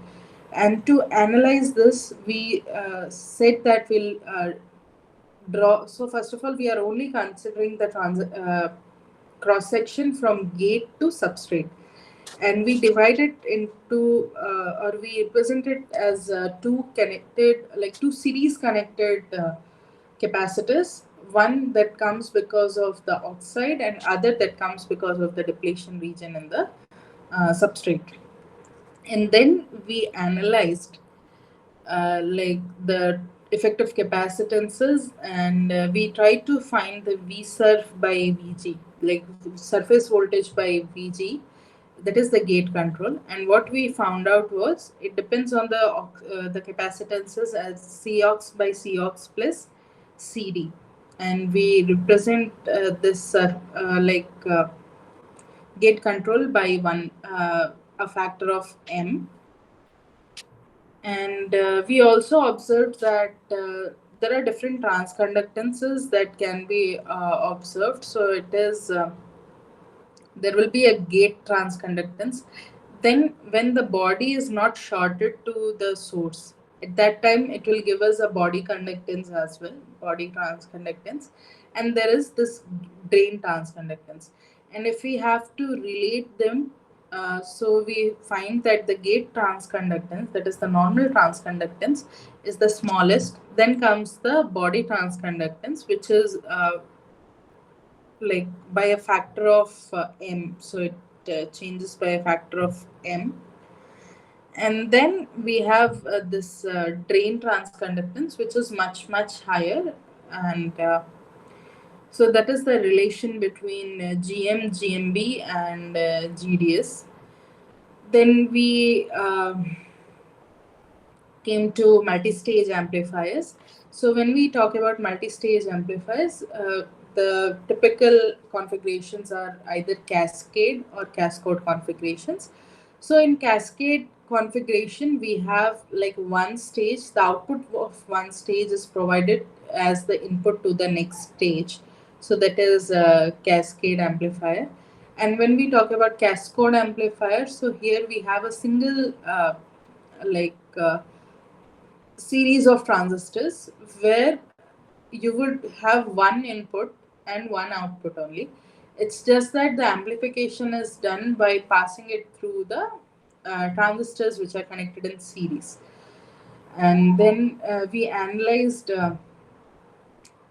And to analyze this, we said that we'll draw. So first of all, we are only considering the cross section from gate to substrate, and we divide it into or we represent it as two series connected capacitors. One that comes because of the oxide, and other that comes because of the depletion region in the substrate. And then we analyzed the effective capacitances, and we try to find the V surf by VG, like surface voltage by VG, that is the gate control. And what we found out was it depends on the capacitances as Cox by Cox plus CD, and we represent this gate control by a factor of m. And we also observed that there are different transconductances that can be observed. So it is there will be a gate transconductance. Then, when the body is not shorted to the source, at that time it will give us a body conductance as well, body transconductance, and there is this drain transconductance. And if we have to relate them, so we find that the gate transconductance, that is the normal transconductance, is the smallest. Then comes the body transconductance, which is like by a factor of m. So it changes by a factor of m. And then we have this drain transconductance, which is much higher. And so that is the relation between GM, GMB, and GDS. Then we came to multi-stage amplifiers. So when we talk about multi-stage amplifiers, the typical configurations are either cascade or cascode configurations. So in cascade configuration, we have like one stage, the output of one stage is provided as the input to the next stage. So that is a cascade amplifier. And when we talk about cascode amplifier, so here we have a single like series of transistors where you would have one input and one output only. It's just that the amplification is done by passing it through the transistors which are connected in series. And then we analyzed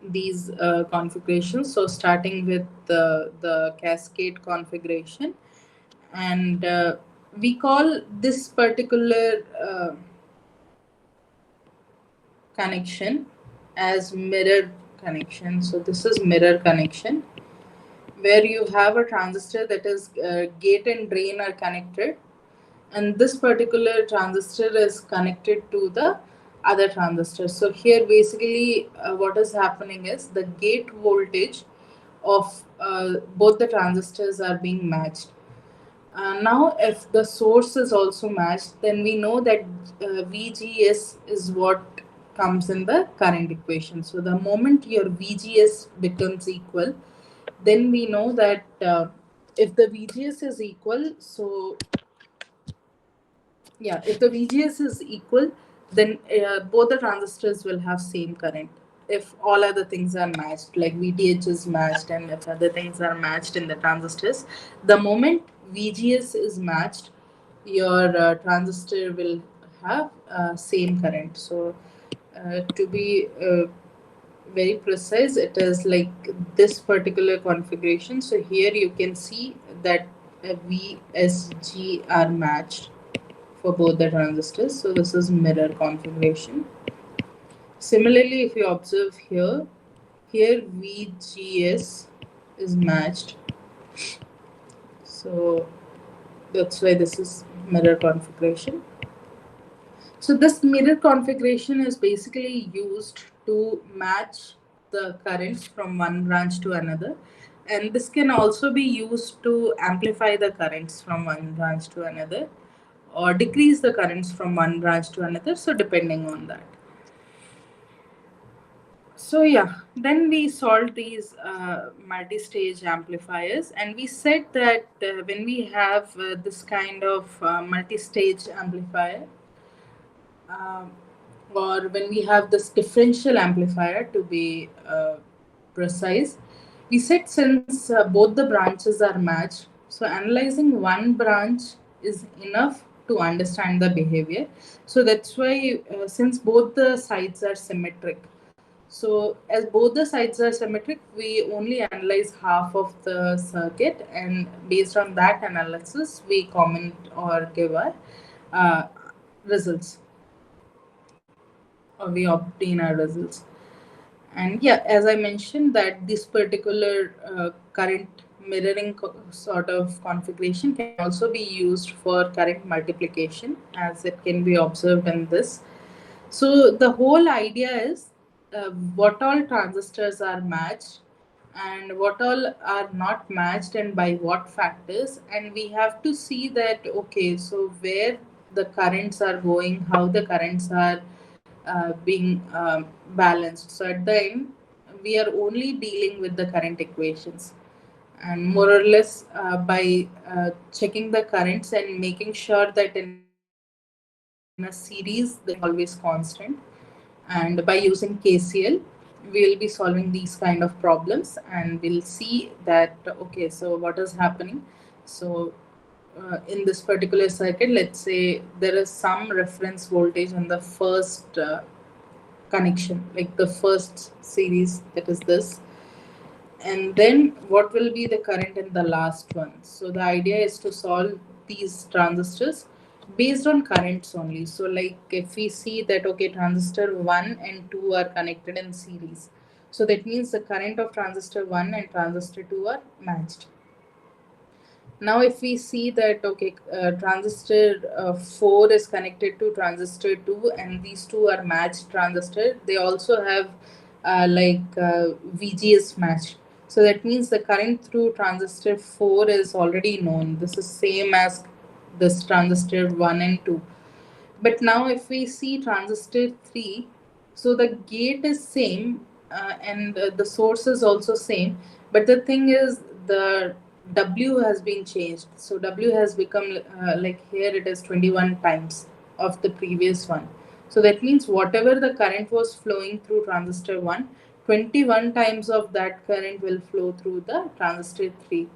these configurations. So starting with the cascade configuration, and we call this particular connection as mirror connection. So this is mirror connection, where you have a transistor that is gate and drain are connected, and this particular transistor is connected to the other transistor. So here basically what is happening is the gate voltage of both the transistors are being matched. Now, if the source is also matched, then we know that VGS is what comes in the current equation. So the moment your VGS becomes equal, then we know that if the VGS is equal, so yeah, if the VGS is equal, then both the transistors will have same current. If all other things are matched, like VTH is matched, and if other things are matched in the transistors, the moment VGS is matched, your transistor will have same current. So to be very precise, it is like this particular configuration. So here you can see that VSG are matched for both the transistors. So this is mirror configuration. Similarly, if you observe here VGS is matched. So that's why this is mirror configuration. So this mirror configuration is basically used to match the currents from one branch to another. and this can also be used to amplify the currents from one branch to another or decrease the currents from one branch to another, so depending on that. So yeah, then we solved these multi-stage amplifiers, and we said that when we have this kind of multi-stage amplifier, um, or when we have this differential amplifier to be precise, we said since both the branches are matched, so analyzing one branch is enough to understand the behavior. So that's why since both the sides are symmetric, so as both the sides are symmetric, we only analyze half of the circuit, and based on that analysis, we comment or give our uh, results, or we obtain our results. And yeah, as I mentioned, that this particular current mirroring sort of configuration can also be used for current multiplication, as it can be observed in this. So the whole idea is what all transistors are matched and what all are not matched and by what factors, and we have to see that okay, so where the currents are going, how the currents are being balanced. So at the end, we are only dealing with the current equations, and more or less by checking the currents and making sure that in a series the current is always constant, and by using KCL we will be solving these kind of problems, and we'll see that okay, so what is happening. So in this particular circuit, let's say there is some reference voltage in the first connection, like the first series, that is this, and then what will be the current in the last one. So the idea is to solve these transistors based on currents only. So like if we see that okay, transistor 1 and 2 are connected in series, so that means the current of transistor 1 and transistor 2 are matched. Now if we see that okay, transistor 4 is connected to transistor 2 and these two are matched transistor, they also have VGS match. So that means the current through transistor 4 is already known. This is same as this transistor 1 and 2. But now if we see transistor 3, so the gate is same, and the source is also same, but the thing is the W has been changed. So W has become like here it is 21 times of the previous one. So that means whatever the current was flowing through transistor 1, 21 times of that current will flow through the transistor 3.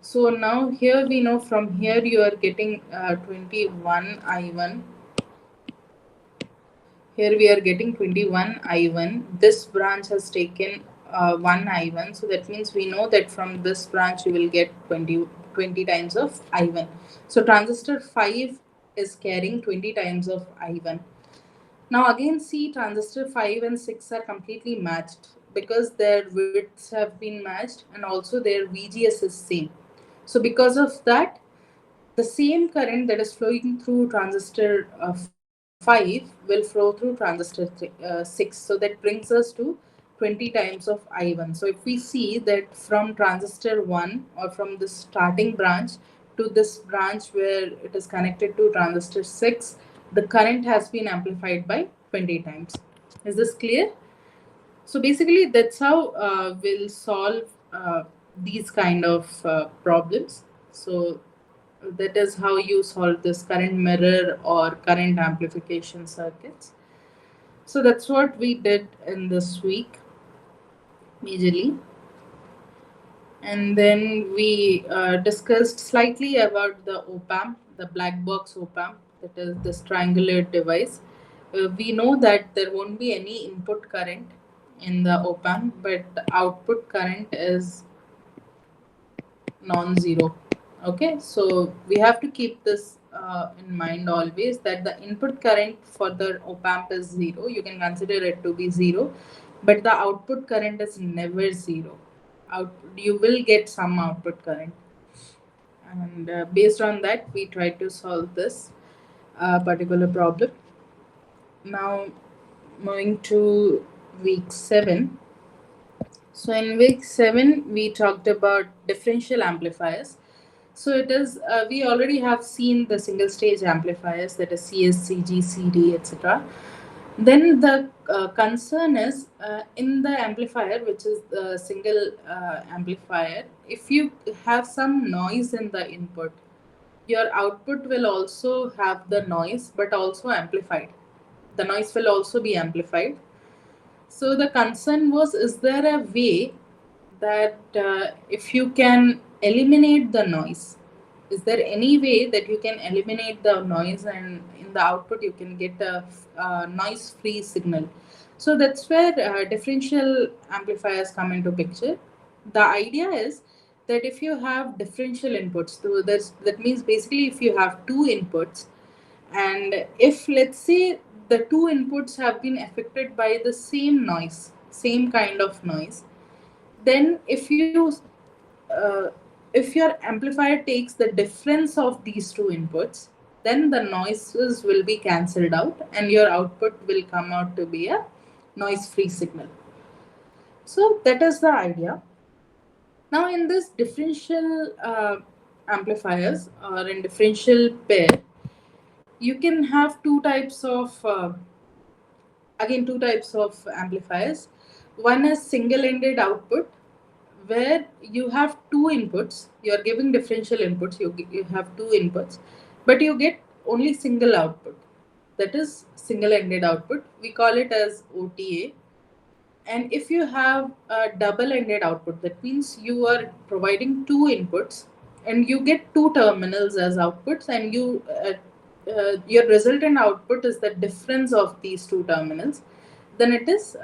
So now here we know, from here you are getting 21 I1. Here we are getting 21 I1. This branch has taken 1 I1. So that means we know that from this branch you will get 20 times of I1. So transistor 5 is carrying 20 times of I1. Now again see, transistor 5 and 6 are completely matched because their widths have been matched and also their VGS is same. So because of that, the same current that is flowing through transistor 5 will flow through transistor 6. So that brings us to 20 times of I1. So if we see that from transistor 1 or from the starting branch to this branch where it is connected to transistor 6, the current has been amplified by 20 times. Is this clear? So basically, that's how we'll solve these kind of problems. So that is how you solve this current mirror or current amplification circuits. So that's what we did in this week majorly. And then we discussed slightly about the op-amp, the black box op-amp, that is this triangular device. We know that there won't be any input current in the op-amp, but the output current is non-zero. Okay, so we have to keep this in mind always, that the input current for the op-amp is zero. You can consider it to be zero, but the output current is never zero. You will get some output current, and based on that we try to solve this particular problem. Now moving to week 7, So in week 7, we talked about differential amplifiers. So it is we already have seen the single stage amplifiers, that is CS, CG, CD, etc. Then the concern is in the amplifier, which is the single amplifier. If you have some noise in the input, your output will also have the noise, but also amplified. The noise will also be amplified. So the concern was, is there a way that if you can eliminate the noise, is there any way that you can eliminate the noise and in the output you can get a noise free signal? So that's where differential amplifiers come into picture. The idea is that if you have differential inputs, so that means basically if you have two inputs, and if let's say the two inputs have been affected by the same noise, same kind of noise, then uh, if your amplifier takes the difference of these two inputs, then the noises will be cancelled out and your output will come out to be a noise free signal. So that is the idea. Now in this differential amplifiers or in differential pair, you can have two types of amplifiers. One is single ended output, where you have two inputs, you are giving differential inputs, you have two inputs, but you get only single output, that is single ended output, we call it as OTA. And if you have a double ended output, that means you are providing two inputs and you get two terminals as outputs, and your resultant output is the difference of these two terminals, then it is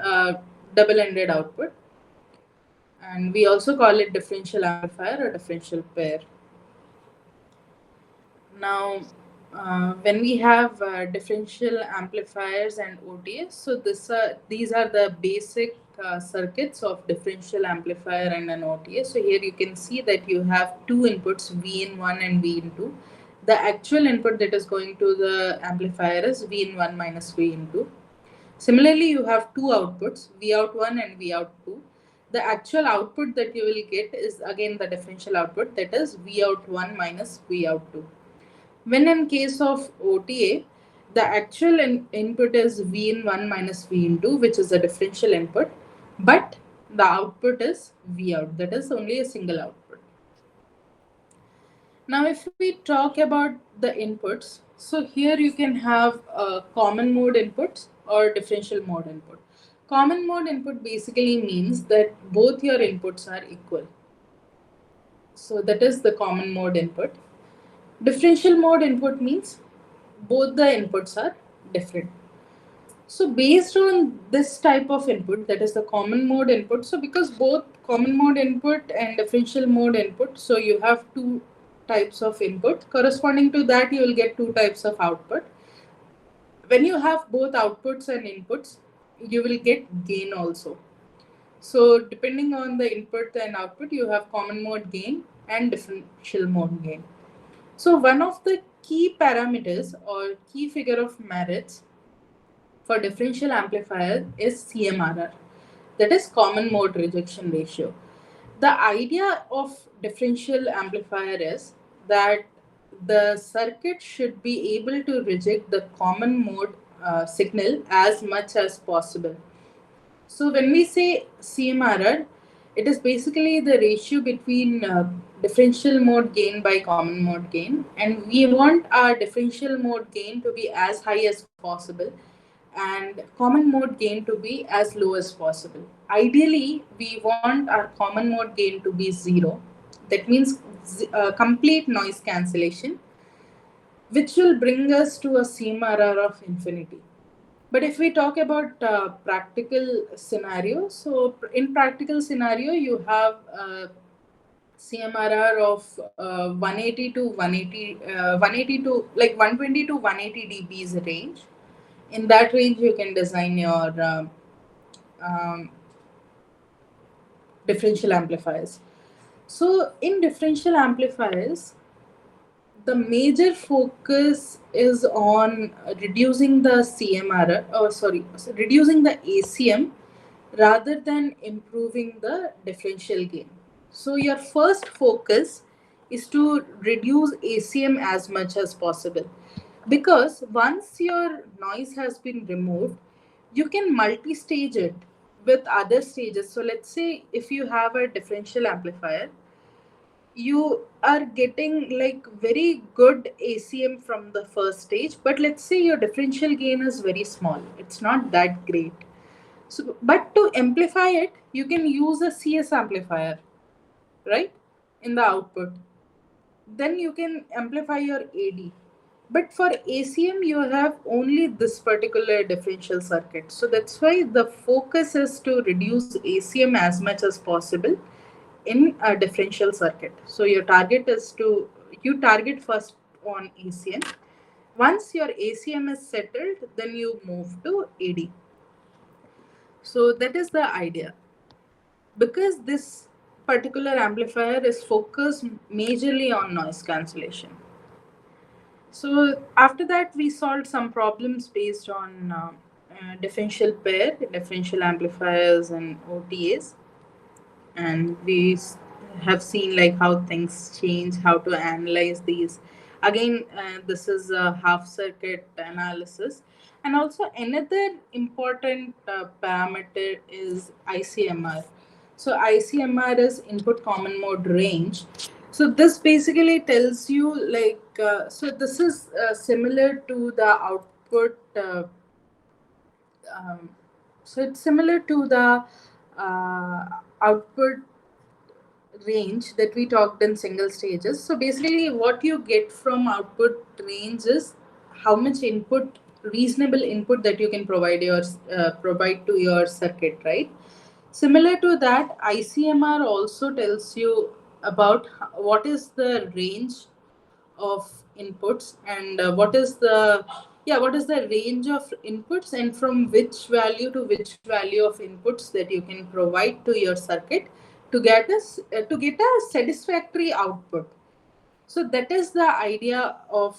double ended output. And we also call it differential amplifier or differential pair. Now, when we have differential amplifiers and OTS, so these are the basic circuits of differential amplifier and an OTS. So here you can see that you have two inputs, V in 1 and V in 2. The actual input that is going to the amplifier is V in 1 minus V in 2. Similarly, you have two outputs, V out 1 and V out 2. The actual output that you will get is again the differential output, that is V out 1 minus V out 2. When in case of OTA, the actual input is V in 1 minus V in 2, which is a differential input, but the output is V out, that is only a single output. Now, if we talk about the inputs, so here you can have common mode inputs or differential mode input. Common mode input basically means that both your inputs are equal. So that is the common mode input. Differential mode input means both the inputs are different. So based on this type of input, that is the common mode input. So because both common mode input and differential mode input, so you have two types of input. Corresponding to that, you will get two types of output. When you have both outputs and inputs, you will get gain also. So depending on the input and output, you have common mode gain and differential mode gain. So one of the key parameters or key figure of merits for differential amplifier is CMRR, that is common mode rejection ratio. The idea of differential amplifier is that the circuit should be able to reject the common mode signal as much as possible. So when we say CMRR, it is basically the ratio between differential mode gain by common mode gain, and we want our differential mode gain to be as high as possible and common mode gain to be as low as possible. Ideally, we want our common mode gain to be zero. That means complete noise cancellation, which will bring us to a CMRR of infinity. But if we talk about practical scenario, so in practical scenario, you have CMRR of 180 to 180 to like 120 to 180 dBs range. In that range, you can design your um, differential amplifiers. So in differential amplifiers, the major focus is on reducing the CMRR, reducing the ACM rather than improving the differential gain. So your first focus is to reduce ACM as much as possible, because once your noise has been removed, you can multi-stage it with other stages. So let's say if you have a differential amplifier, you are getting like very good ACM from the first stage, but let's say your differential gain is very small, it's not that great. So, but to amplify it, you can use a CS amplifier, right, in the output. Then you can amplify your AD. But for ACM, you have only this particular differential circuit. So that's why the focus is to reduce ACM as much as possible in a differential circuit. So your target is to, you target first on ACM. Once your ACM is settled, then you move to AD. So that is the idea. Because this particular amplifier is focused majorly on noise cancellation. So after that, we solved some problems based on differential pair, differential amplifiers, and OTAs, and have seen like how things change, how to analyze these. Again, this is a half circuit analysis, and also another important parameter is ICMR. So ICMR is input common mode range. So this basically tells you like so this is similar to the output um, so it's similar to the output range that we talked in single stages. So basically, what you get from output range is how much input, reasonable input that you can provide to your circuit, right? Similar to that, ICMR also tells you about what is the range of inputs, and what is the range of inputs, and from which value to which value of inputs that you can provide to your circuit to get a satisfactory output. So that is the idea of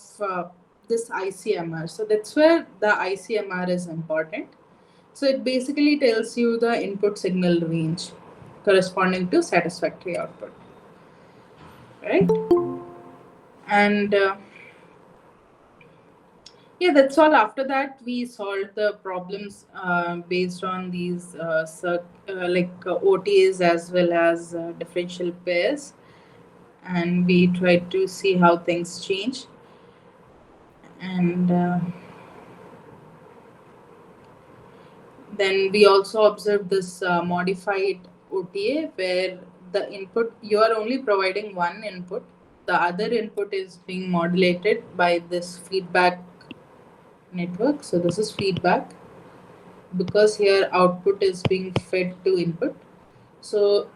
this ICMR. So that's where the ICMR is important. So it basically tells you the input signal range corresponding to satisfactory output, right? And yeah, that's all. After that, we solved the problems based on these OTAs as well as differential pairs, and we tried to see how things change. And then we also observed this modified OTA where the input, you are only providing one input, the other input is being modulated by this feedback network. So this is feedback because here output is being fed to input. So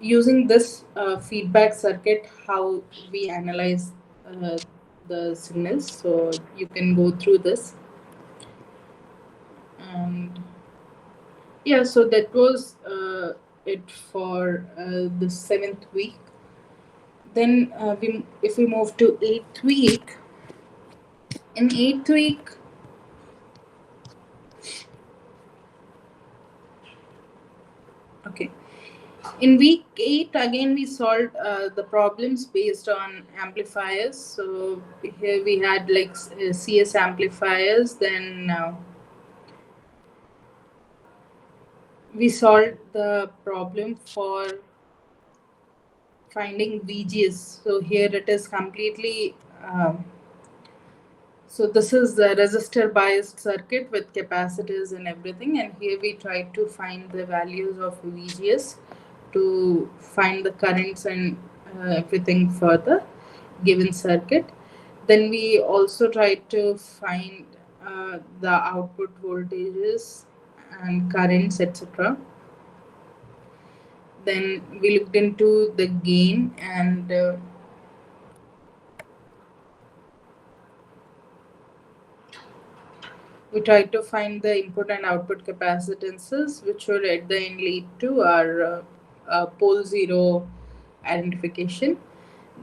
using this feedback circuit, how we analyze the signals. So you can go through this. And yeah, so that was it for the 7th week. Then if we move to 8th week, in 8th week, okay. In week 8, again, we solved the problems based on amplifiers. So here we had like CS amplifiers. Then we solved the problem for finding VGS. So here it is completely. So this is the resistor biased circuit with capacitors and everything. And here we tried to find the values of VGS to find the currents and everything for the given circuit. Then we also tried to find the output voltages and currents, etc. Then we looked into the gain, and we tried to find the input and output capacitances, which would at the end lead to our pole zero identification.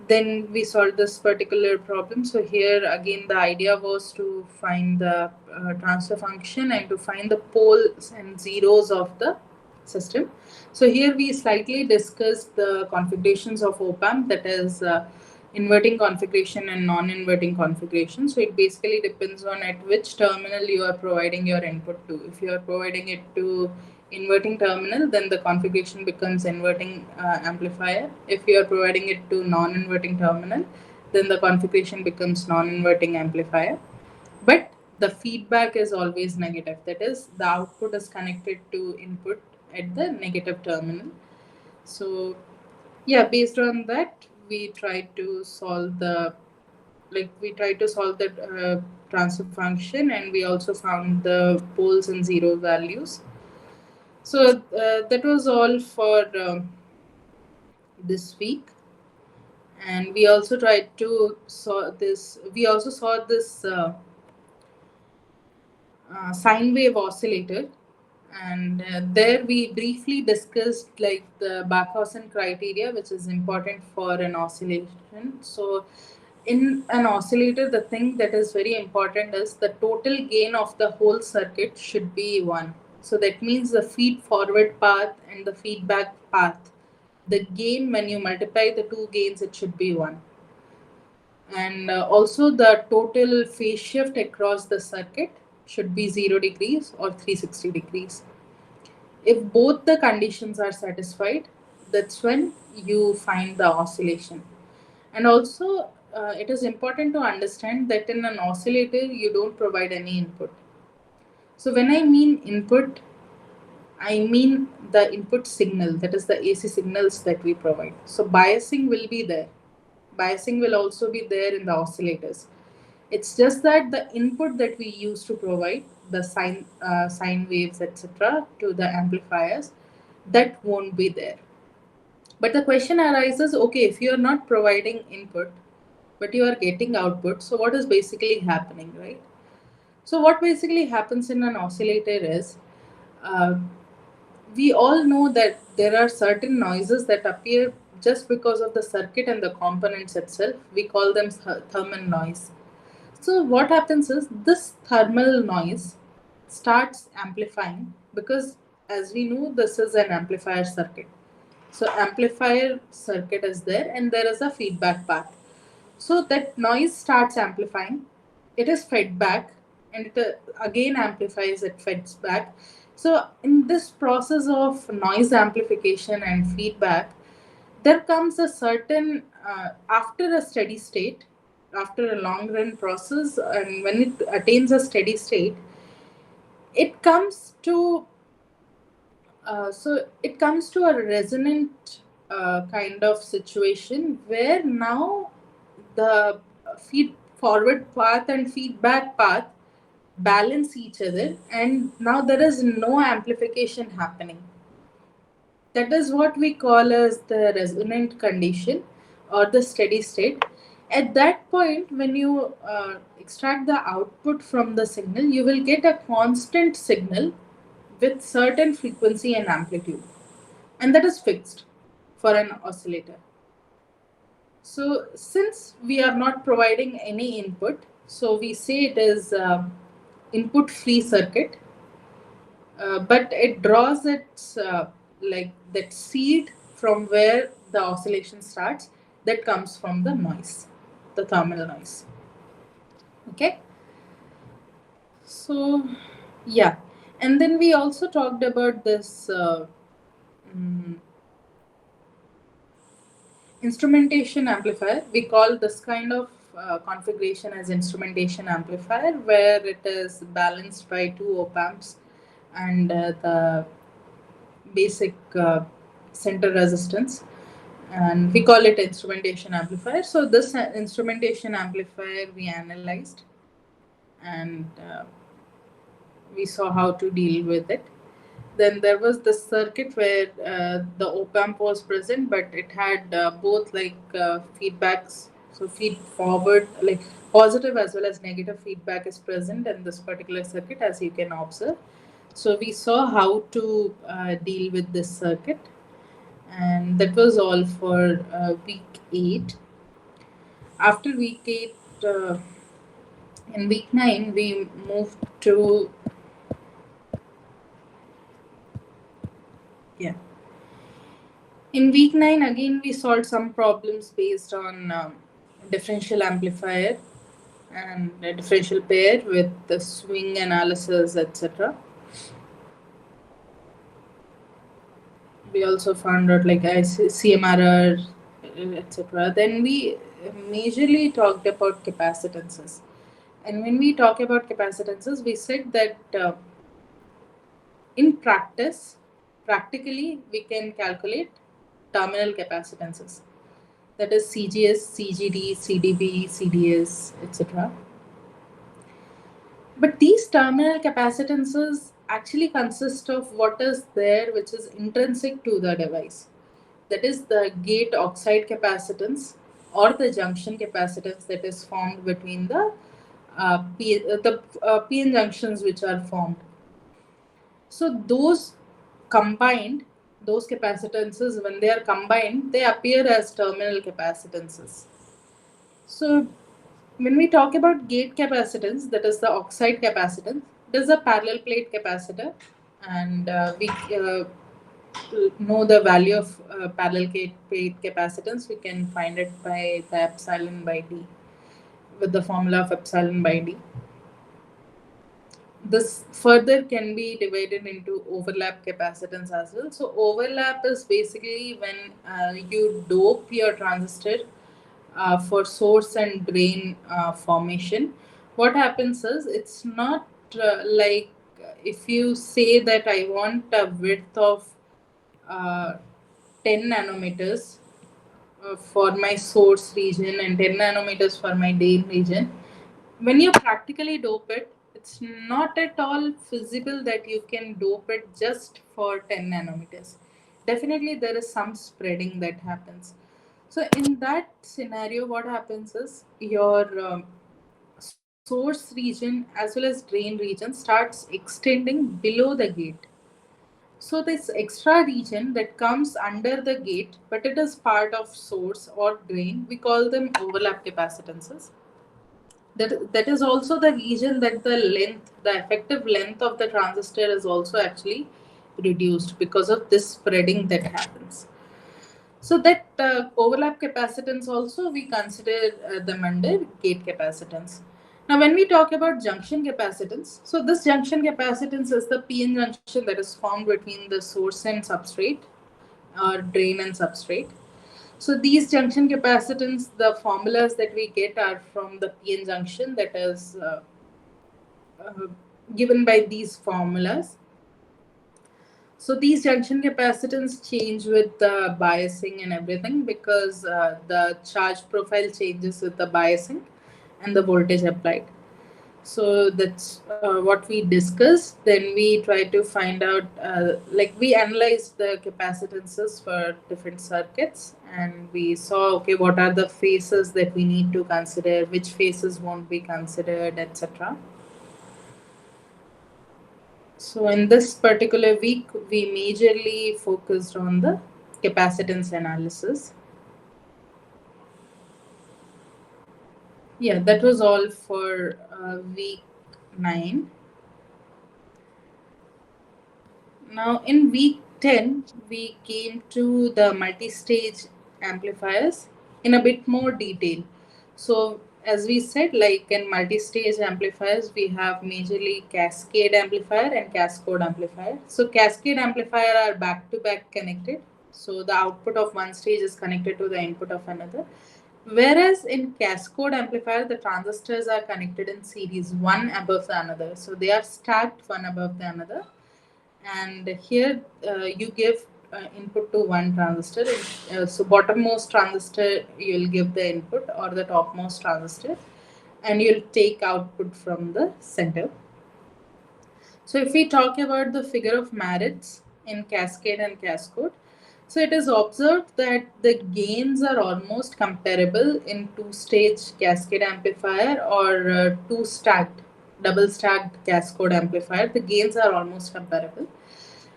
Then we solved this particular problem. So here again, the idea was to find the transfer function and to find the poles and zeros of the system. So here we slightly discussed the configurations of op-amp, that is inverting configuration and non-inverting configuration. So it basically depends on at which terminal you are providing your input to. If you are providing it to inverting terminal, then the configuration becomes inverting amplifier. If you are providing it to non-inverting terminal, then the configuration becomes non-inverting amplifier. But the feedback is always negative. That is, the output is connected to input at the negative terminal. So yeah, based on that, we try to solve the transfer function, and we also found the poles and zero values. So that was all for this week, and we also tried to saw this. We also saw this sine wave oscillator, and there we briefly discussed like the Barkhausen criteria, which is important for an oscillation. So in an oscillator, the thing that is very important is the total gain of the whole circuit should be 1. So that means the feed forward path and the feedback path, the gain, when you multiply the two gains, it should be 1. And also the total phase shift across the circuit should be 0 degrees or 360 degrees. If both the conditions are satisfied, that's when you find the oscillation. And also, it is important to understand that in an oscillator, you don't provide any input. So when I mean input, I mean the input signal, that is the AC signals that we provide. So biasing will be there. Biasing will also be there in the oscillators. It's just that the input that we use to provide the sine waves, etc., to the amplifiers, that won't be there. But the question arises, okay, if you are not providing input, but you are getting output, so what is basically happening, right? So what basically happens in an oscillator is, uh, we all know that there are certain noises that appear just because of the circuit and the components itself. We call them thermal noise. So what happens is this thermal noise starts amplifying because, as we know, this is an amplifier circuit. So amplifier circuit is there and there is a feedback path. So that noise starts amplifying. It is fed back and it again amplifies, it feds back. So in this process of noise amplification and feedback, there comes a certain, after a steady state, after a long run process, and when it attains a steady state, it comes to it comes to a resonant kind of situation where now the feed forward path and feedback path balance each other, and now there is no amplification happening. That is what we call as the resonant condition or the steady state. At that point, when you extract the output from the signal, you will get a constant signal with certain frequency and amplitude, and that is fixed for an oscillator. So since we are not providing any input, so we say it is input free circuit, but it draws its like that seed from where the oscillation starts, that comes from the noise, the thermal noise. Okay, so yeah, and then we also talked about this mm, instrumentation amplifier. We call this kind of configuration as instrumentation amplifier, where it is balanced by two op amps and the basic center resistance, and we call it instrumentation amplifier. So this instrumentation amplifier we analyzed, and we saw how to deal with it. Then there was the circuit where the op amp was present, but it had both like feedbacks. So feed forward, like positive as well as negative feedback is present in this particular circuit, as you can observe. So we saw how to deal with this circuit, and that was all for week 8. After week 8, in week 9, we moved to Yeah. In week 9, again, we solved some problems based on differential amplifier and a differential pair with the swing analysis, etc. We also found out like CMRR, etc. Then we majorly talked about capacitances. And when we talk about capacitances, we said that in practice, practically, we can calculate terminal capacitances. That is CGS, CGD, CDB, CDS, etc. But these terminal capacitances actually consist of what is there which is intrinsic to the device. That is the gate oxide capacitance or the junction capacitance that is formed between the PN junctions which are formed. So those combined, those capacitances, when they are combined, they appear as terminal capacitances. So when we talk about gate capacitance, that is the oxide capacitance, it is a parallel plate capacitor, and we know the value of parallel plate capacitance. We can find it by the epsilon by d, with the formula of epsilon by d. This further can be divided into overlap capacitance as well. So overlap is basically when you dope your transistor for source and drain formation. What happens is it's not like if you say that I want a width of uh, 10 nanometers for my source region and 10 nanometers for my drain region. When you practically dope it, it's not at all feasible that you can dope it just for 10 nanometers. Definitely, there is some spreading that happens. So, in that scenario, what happens is your source region as well as drain region starts extending below the gate. So this extra region that comes under the gate, but it is part of source or drain, we call them overlap capacitances. That is also the region that the effective length of the transistor is also actually reduced because of this spreading that happens. So that overlap capacitance also we consider them under gate capacitance. Now, when we talk about junction capacitance, so this junction capacitance is the PN junction that is formed between the source and substrate or drain and substrate. So these junction capacitance, the formulas that we get are from the PN junction that is uh, given by these formulas. So these junction capacitance change with the biasing and everything because the charge profile changes with the biasing and the voltage applied. So that's what we discussed. Then we try to find out, like we analyzed the capacitances for different circuits, and we saw okay what are the phases that we need to consider, which phases won't be considered, etc. So in this particular week, we majorly focused on the capacitance analysis. Yeah, that was all for week 9. Now in week 10, we came to the multi-stage amplifiers in a bit more detail. So as we said, like in multi-stage amplifiers, we have majorly cascade amplifier and cascode amplifier. So cascade amplifier are back-to-back connected. So the output of one stage is connected to the input of another. Whereas in cascode amplifier, the transistors are connected in series, one above the another. So they are stacked one above the another, and here you give input to one transistor. So bottommost transistor you'll give the input, or the topmost transistor, and you'll take output from the center. So if we talk about the figure of merits in cascade and cascode, so it is observed that the gains are almost comparable in two-stage cascade amplifier or double stacked cascode amplifier. The gains are almost comparable.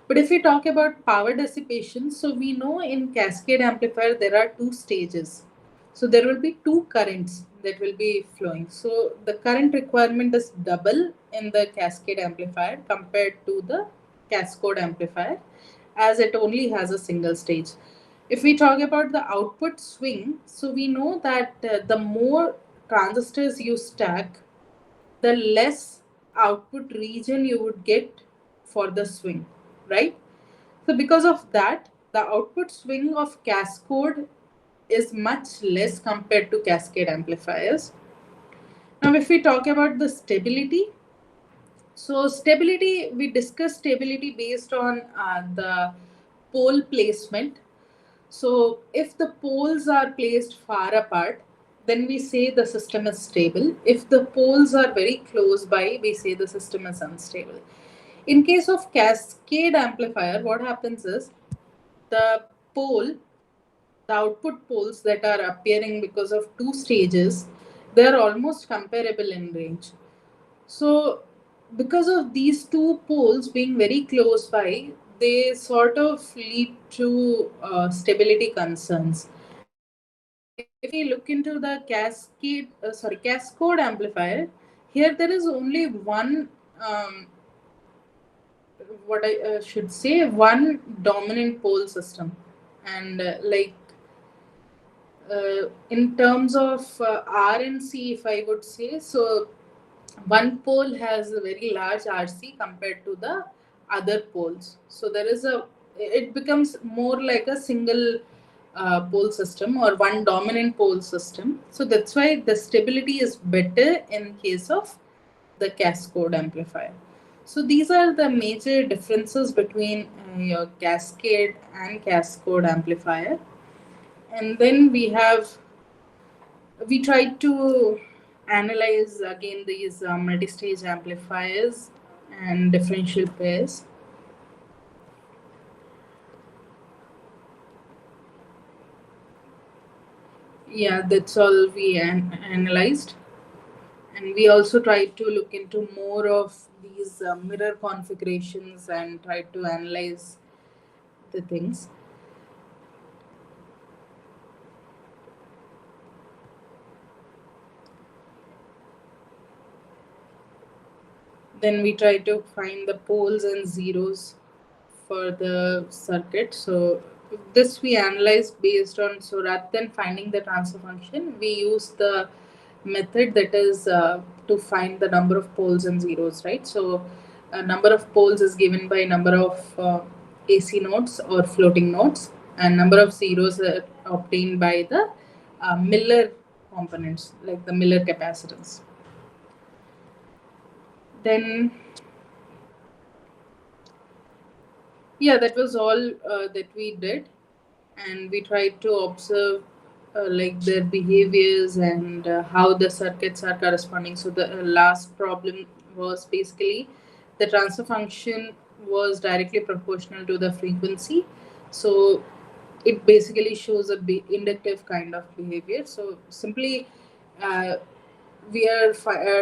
But if we talk about power dissipation, so we know in cascade amplifier there are two stages. So there will be two currents that will be flowing. So the current requirement is double in the cascade amplifier compared to the cascode amplifier. as it only has a single stage. If we talk about the output swing, so we know that the more transistors you stack, the less output region you would get for the swing, right? So because of that, the output swing of Cascode is much less compared to cascade amplifiers. Now, if we talk about the stability, so stability, we discussed stability based on the pole placement. So if the poles are placed far apart, then we say the system is stable. If the poles are very close by, we say the system is unstable. In case of cascade amplifier, what happens is the pole, the output poles that are appearing because of two stages, they are almost comparable in range. So, because of these two poles being very close by, they sort of lead to stability concerns. And if we look into the cascode amplifier, here there is only one, what I should say, one dominant pole system, and in terms of RNC, if I would say, so one pole has a very large RC compared to the other poles. So it becomes more like a single pole system or one dominant pole system. So that's why the stability is better in case of the cascode amplifier. So these are the major differences between your cascade and cascode amplifier. And then we tried to analyze again these multi-stage amplifiers and differential pairs. Yeah, that's all we analyzed. And we also tried to look into more of these mirror configurations and tried to analyze the things. Then we try to find the poles and zeros for the circuit. So this we analyzed based on, so rather than finding the transfer function, we use the method that is to find the number of poles and zeros, right? So a number of poles is given by number of AC nodes or floating nodes, and number of zeros are obtained by the Miller components, like the Miller capacitance. Then, yeah, that was all that we did, and we tried to observe like their behaviors and how the circuits are corresponding. So the last problem was basically the transfer function was directly proportional to the frequency. So it basically shows a inductive kind of behavior. So simply uh, we are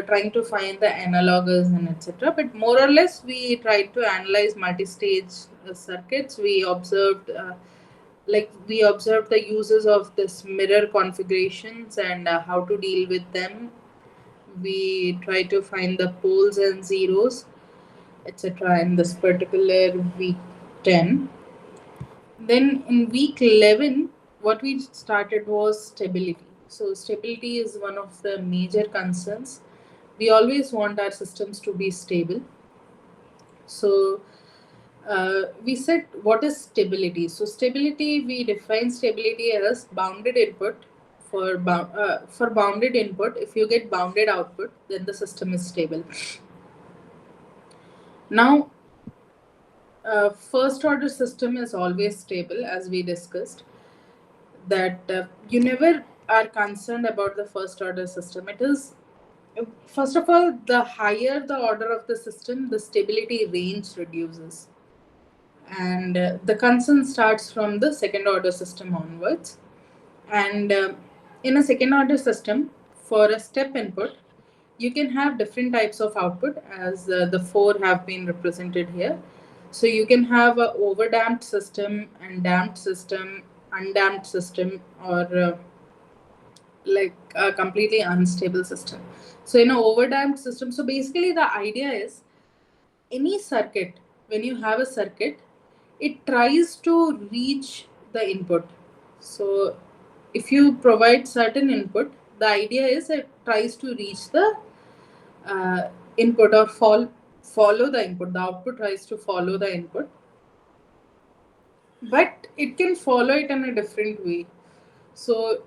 trying to find the analogues and etc. But more or less, we tried to analyze multi-stage circuits. We observed the uses of this mirror configurations and how to deal with them. We try to find the poles and zeros, etc. in this particular week 10. Then in week 11, what we started was stability. So, stability is one of the major concerns. We always want our systems to be stable. So, we said what is stability? So, stability, we define stability as bounded input. For bounded input, if you get bounded output, then the system is stable. Now, first order system is always stable, as we discussed. That you never are concerned about the first order system. It is, first of all, the higher the order of the system, the stability range reduces. And the concern starts from the second order system onwards. And in a second order system, for a step input, you can have different types of output, as the four have been represented here. So you can have a overdamped system and damped system, undamped system, or like a completely unstable system. So in an overdamped system, so basically the idea is any circuit, when you have a circuit, it tries to reach the input. So if you provide certain input, the idea is it tries to reach the input or follow the input. The output tries to follow the input, but it can follow it in a different way. So,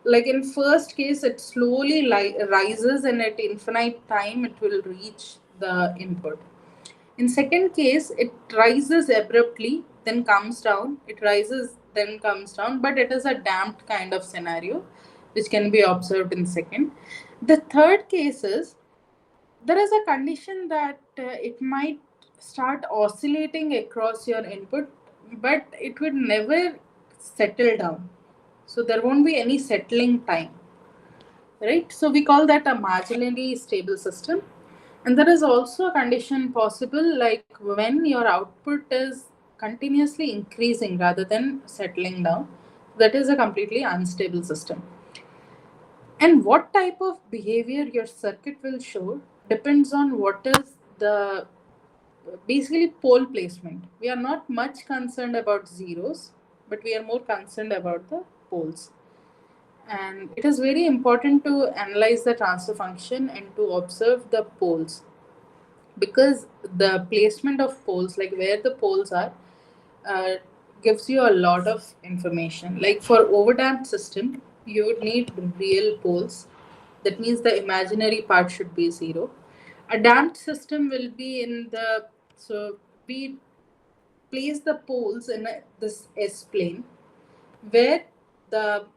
like in first case, it slowly rises, and at infinite time, it will reach the input. In second case, it rises abruptly, then comes down. It rises, then comes down, but it is a damped kind of scenario, which can be observed in second. The third case is there is a condition that it might start oscillating across your input, but it would never settle down. So there won't be any settling time, right? So we call that a marginally stable system. And there is also a condition possible like when your output is continuously increasing rather than settling down. That is a completely unstable system. And what type of behavior your circuit will show depends on what is the basically pole placement. We are not much concerned about zeros, but we are more concerned about the poles. And it is very important to analyze the transfer function and to observe the poles, because the placement of poles, like where the poles are, uh, gives you a lot of information. Like for overdamped system, you would need real poles. That means the imaginary part should be zero. A damped system will be in the, so we place the poles in this S plane, where the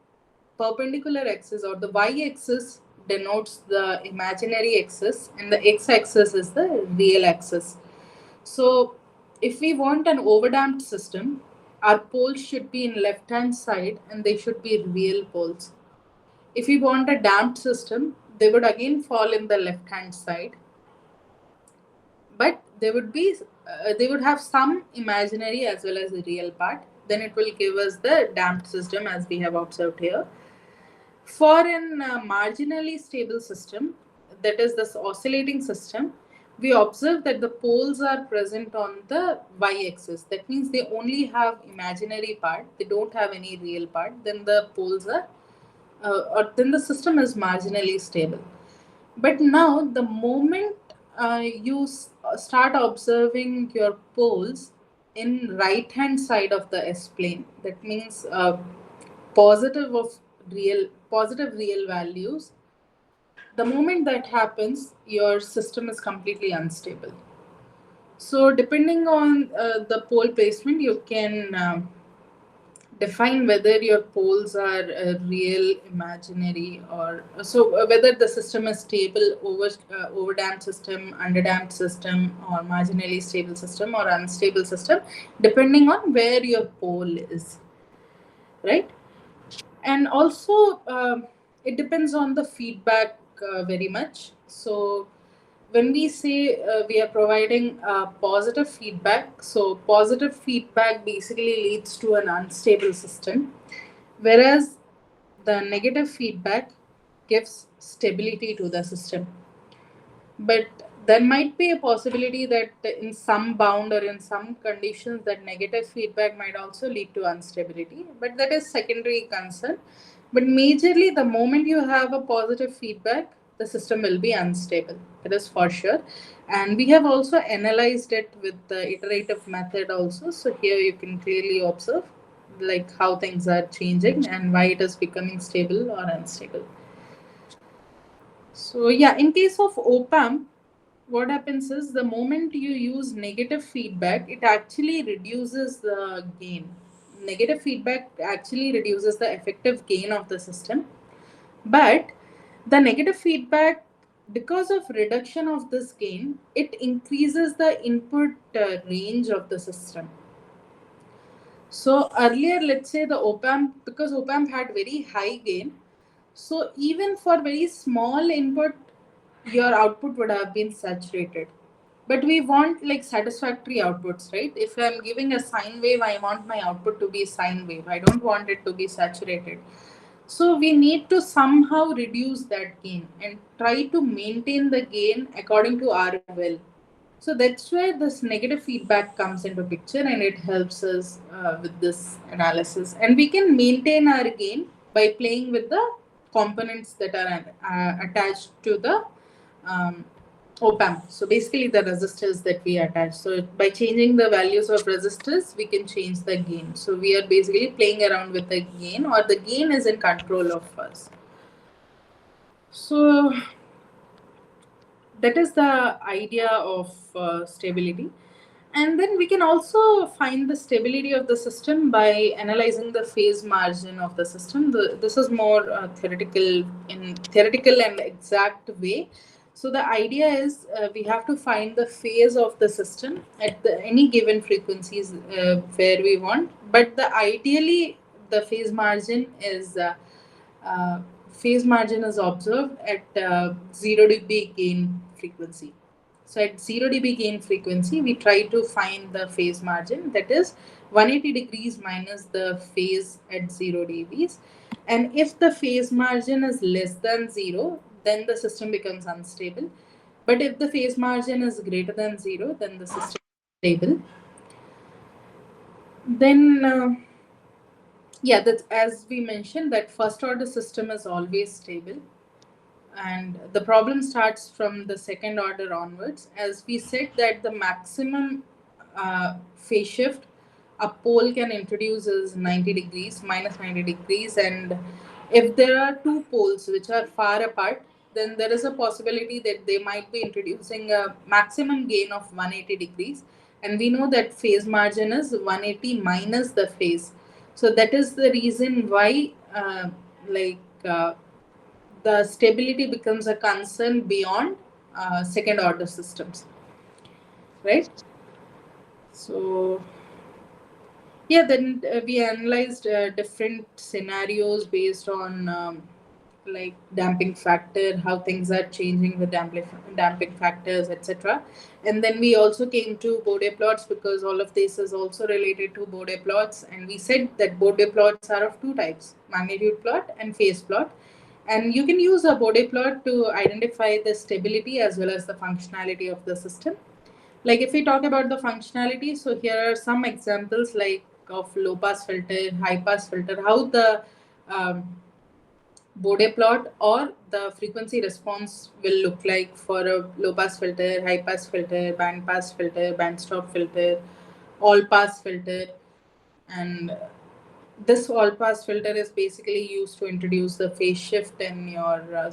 perpendicular axis or the y axis denotes the imaginary axis and the x axis is the real axis. So if we want an overdamped system, our poles should be in left hand side and they should be real poles. If we want a damped system, they would again fall in the left hand side, but they would have some imaginary as well as a real part. Then it will give us the damped system as we have observed here. For an marginally stable system, that is this oscillating system, we observe that the poles are present on the y-axis. That means they only have imaginary part, they don't have any real part. Then the poles are, or then the system is marginally stable. But now, the moment start observing your poles in right hand side of the S plane, that means positive of positive real values. The moment that happens, your system is completely unstable. So depending on the pole placement, you can define whether your poles are real, imaginary, or whether the system is stable, overdamped system, underdamped system, or marginally stable system, or unstable system, depending on where your pole is, right? And also it depends on the feedback very much. So when we say we are providing positive feedback, so positive feedback basically leads to an unstable system, whereas the negative feedback gives stability to the system. But there might be a possibility that in some bound or in some conditions that negative feedback might also lead to instability, but that is secondary concern. But majorly, the moment you have a positive feedback, the system will be unstable. That is for sure. And we have also analyzed it with the iterative method also. So here you can clearly observe like how things are changing and why it is becoming stable or unstable. So yeah, in case of op-amp, what happens is the moment you use negative feedback, it actually reduces the gain. Negative feedback actually reduces the effective gain of the system. But the negative feedback, because of reduction of this gain, it increases the input range of the system. So earlier, let's say the op-amp, because op-amp had very high gain, so even for very small input, your output would have been saturated. But we want like satisfactory outputs, right? If I'm giving a sine wave, I want my output to be sine wave. I don't want it to be saturated. So we need to somehow reduce that gain and try to maintain the gain according to our will. So that's where this negative feedback comes into picture, and it helps us with this analysis. And we can maintain our gain by playing with the components that are attached to the um, op-amp. So basically the resistors that we attach. So by changing the values of resistors, we can change the gain. So we are basically playing around with the gain, or the gain is in control of us. So that is the idea of stability. And then we can also find the stability of the system by analyzing the phase margin of the system. This is more theoretical and exact way. So the idea is we have to find the phase of the system at any given frequencies where we want. But ideally, the uh, phase margin is observed at 0 dB gain frequency. So at 0 dB gain frequency, we try to find the phase margin, that is 180 degrees minus the phase at 0 dBs. And if the phase margin is less than 0, then the system becomes unstable. But if the phase margin is greater than 0, then the system is stable. Then yeah, that's, as we mentioned, that first order system is always stable, and the problem starts from the second order onwards. As we said, that the maximum phase shift a pole can introduce is 90 degrees, minus 90 degrees. And if there are two poles which are far apart, then there is a possibility that they might be introducing a maximum gain of 180 degrees. And we know that phase margin is 180 minus the phase. So that is the reason why the stability becomes a concern beyond second order systems, right? So yeah, then we analyzed different scenarios based on damping factor, how things are changing with damping factors, etc. And then we also came to Bode plots, because all of this is also related to Bode plots. And we said that Bode plots are of two types: magnitude plot and phase plot. And you can use a Bode plot to identify the stability as well as the functionality of the system. Like if we talk about the functionality, so here are some examples like of low pass filter, high pass filter, how the um, Bode plot or the frequency response will look like for a low pass filter, high pass filter, band stop filter, all pass filter. And this all pass filter is basically used to introduce the phase shift in your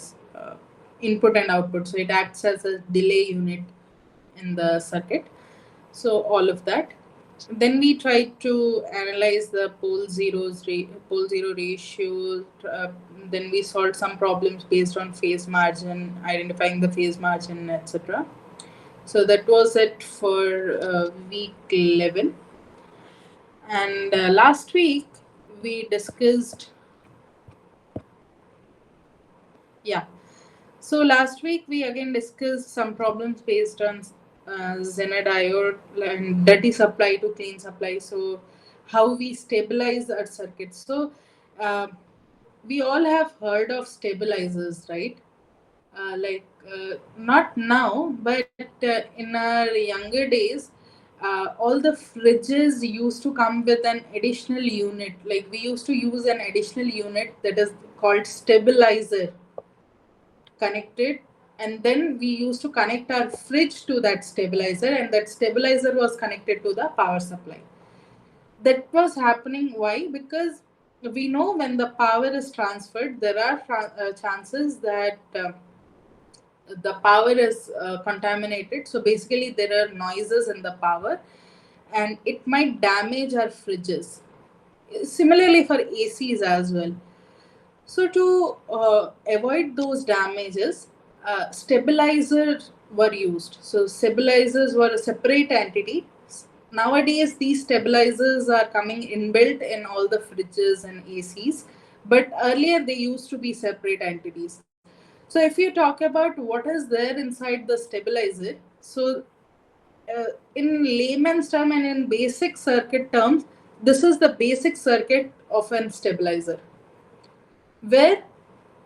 input and output. So it acts as a delay unit in the circuit. So all of that. Then we tried to analyze the pole zero ratio. Then we solved some problems based on phase margin, identifying the phase margin, etc. So that was it for week 11. And last week we discussed, yeah. So last week we again discussed some problems based on Zener diode and dirty supply to clean supply. So how we stabilize our circuits. So uh, we all have heard of stabilizers, right? Not now, but in our younger days, all the fridges used to come with an additional unit. Like we used to use an additional unit that is called stabilizer connected, and then we used to connect our fridge to that stabilizer, and that stabilizer was connected to the power supply. That was happening. Why? Because we know when the power is transferred, there are chances that the power is contaminated. So basically there are noises in the power, and it might damage our fridges. Similarly for ACs as well. So to avoid those damages, stabilizers were used. So stabilizers were a separate entity. Nowadays, these stabilizers are coming inbuilt in all the fridges and ACs, but earlier they used to be separate entities. So if you talk about what is there inside the stabilizer, so in layman's term and in basic circuit terms, this is the basic circuit of an stabilizer, where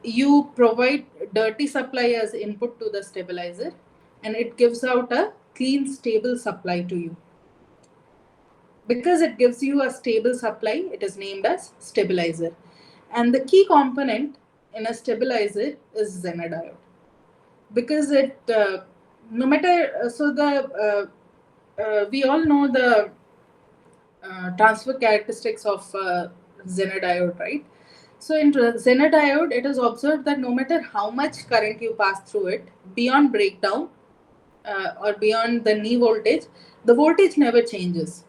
you provide dirty supply as input to the stabilizer, and it gives out a clean, stable supply to you. Because it gives you a stable supply, it is named as stabilizer. And the key component in a stabilizer is Zener diode. Because it, no matter, so the, we all know the transfer characteristics of Zener diode, right? So in Zener diode, it is observed that no matter how much current you pass through it, beyond breakdown or beyond the knee voltage, the voltage never changes.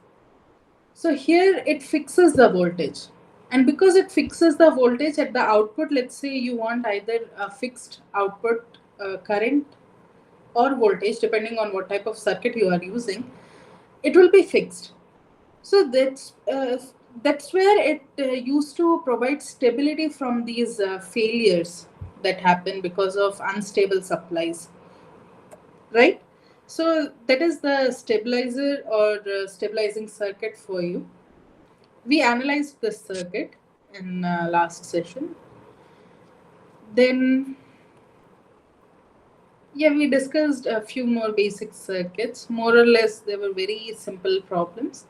So here it fixes the voltage. And because it fixes the voltage at the output, let's say you want either a fixed output current or voltage, depending on what type of circuit you are using, it will be fixed. So that's where it used to provide stability from these failures that happen because of unstable supplies, right? So that is the stabilizer or stabilizing circuit for you. We analyzed this circuit in last session. Then, yeah, we discussed a few more basic circuits. More or less, they were very simple problems.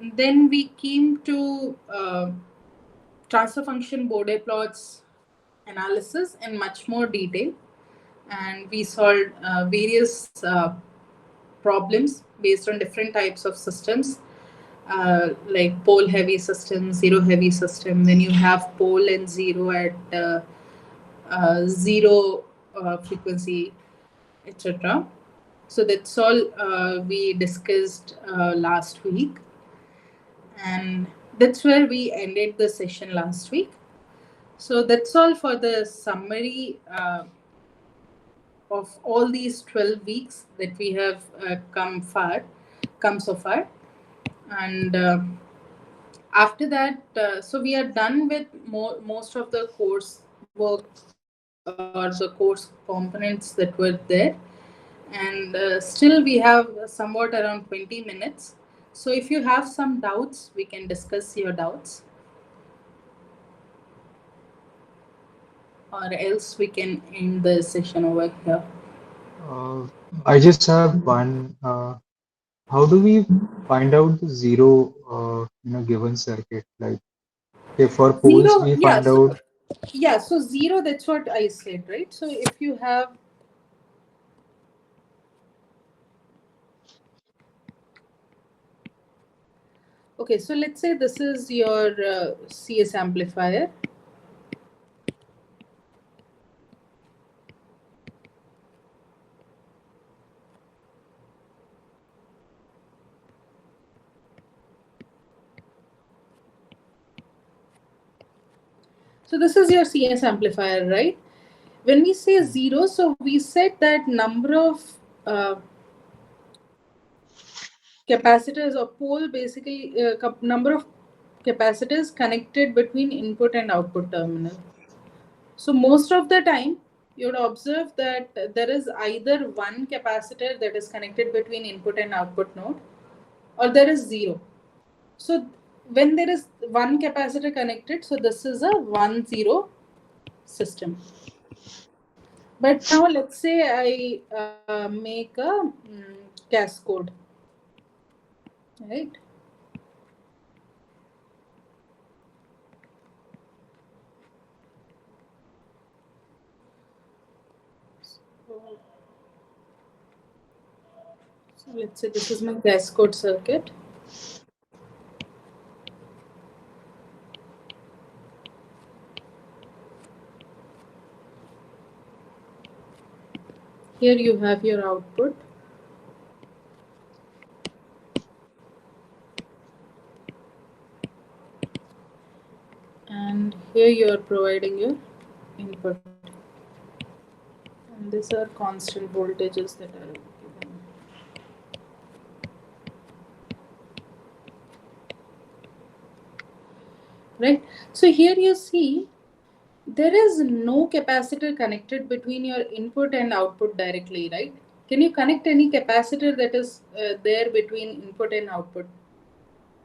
And then we came to transfer function Bode plots analysis in much more detail. And we solved various problems based on different types of systems. Like pole heavy system, zero heavy system, when you have pole and zero at zero frequency, etc. So that's all we discussed last week. And that's where we ended the session last week. So that's all for the summary of all these 12 weeks that we have come so far. And after that, so we are done with most of the course work or the course components that were there. And still we have somewhat around 20 minutes. So if you have some doubts, we can discuss your doubts. Or else we can end the session over here. I just have one. How do we find out the zero in a given circuit? Like, okay, for poles, Zero, we yeah. find So out. yeah, so zero, that's what I said, right? So if you have, okay, so let's say this is your CS amplifier. So this is your CS amplifier, right? When we say zero, so we said that number of capacitors or pole, basically number of capacitors connected between input and output terminal. So most of the time, you would observe that there is either one capacitor that is connected between input and output node, or there is zero. So when there is one capacitor connected, so this is a 1-0 system. But now let's say I make a cascode, right? So let's say this is my cascode circuit. Here you have your output. And here you are providing your input. And these are constant voltages that are given. Right? So here you see there is no capacitor connected between your input and output directly, right? Can you connect any capacitor that is there between input and output?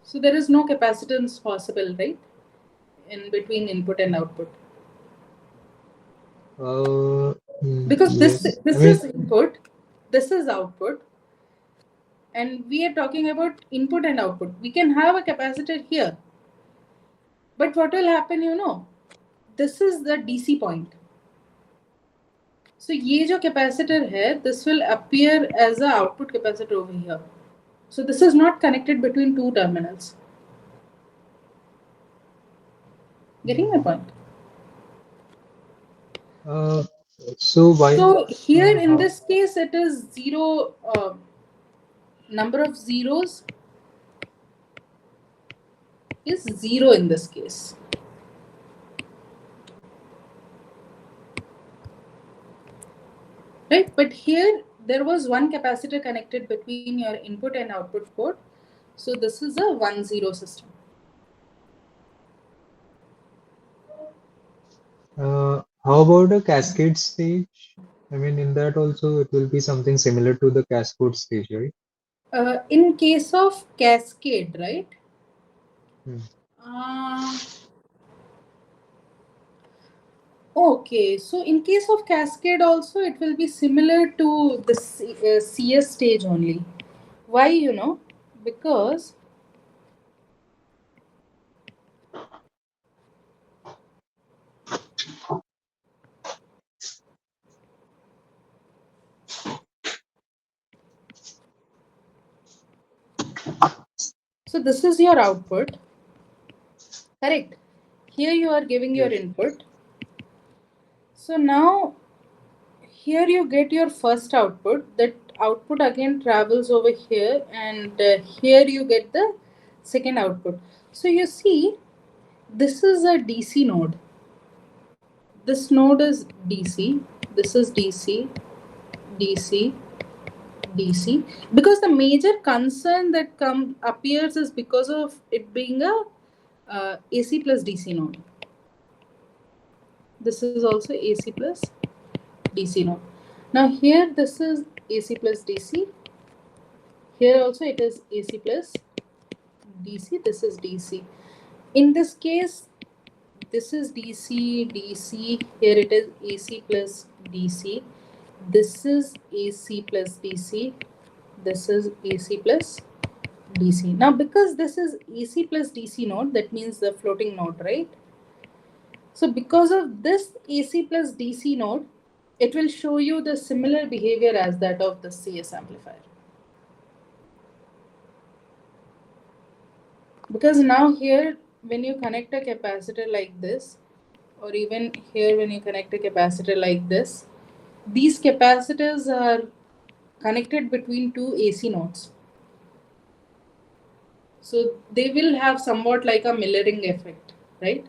So there is no capacitance possible, right? In between input and output. Because this Yes. I this mean, is input, this is output. and we are talking about input and output. We can have a capacitor here, but what will happen, you know, this is the DC point. So ये जो capacitor है, this will appear as a output capacitor over here. So this is not connected between two terminals. Getting my point? So why? So here in How? this case, it is zero, number of zeros is 0 in this case. Right, but here there was one capacitor connected between your input and output port. So this is a 1-0 system. How about a cascade stage? I mean, in that also it will be something similar to the cascade stage, right? In case of cascade, right? Hmm. Okay, so in case of cascade also it will be similar to the CS stage only. Why, you know? Because so this is your output, correct? Here you are giving your Yes. input. So now here you get your first output. That output again travels over here, and here you get the second output. So you see, this is a DC node. This node is DC. This is DC, DC, DC. Because the major concern that appears is because of it being a AC plus DC node. This is also AC plus DC node. Now here this is AC plus DC. Here also it is AC plus DC. This is DC. In this case, this is DC, DC. Here it is AC plus DC. This is AC plus DC. This is AC plus DC. Now, because this is AC plus DC node, that means the floating node, right? So, because of this AC plus DC node, it will show you the similar behavior as that of the CS amplifier. Because now here, when you connect a capacitor like this, or even here when you connect a capacitor like this, these capacitors are connected between two AC nodes. So they will have somewhat like a mirroring effect, right?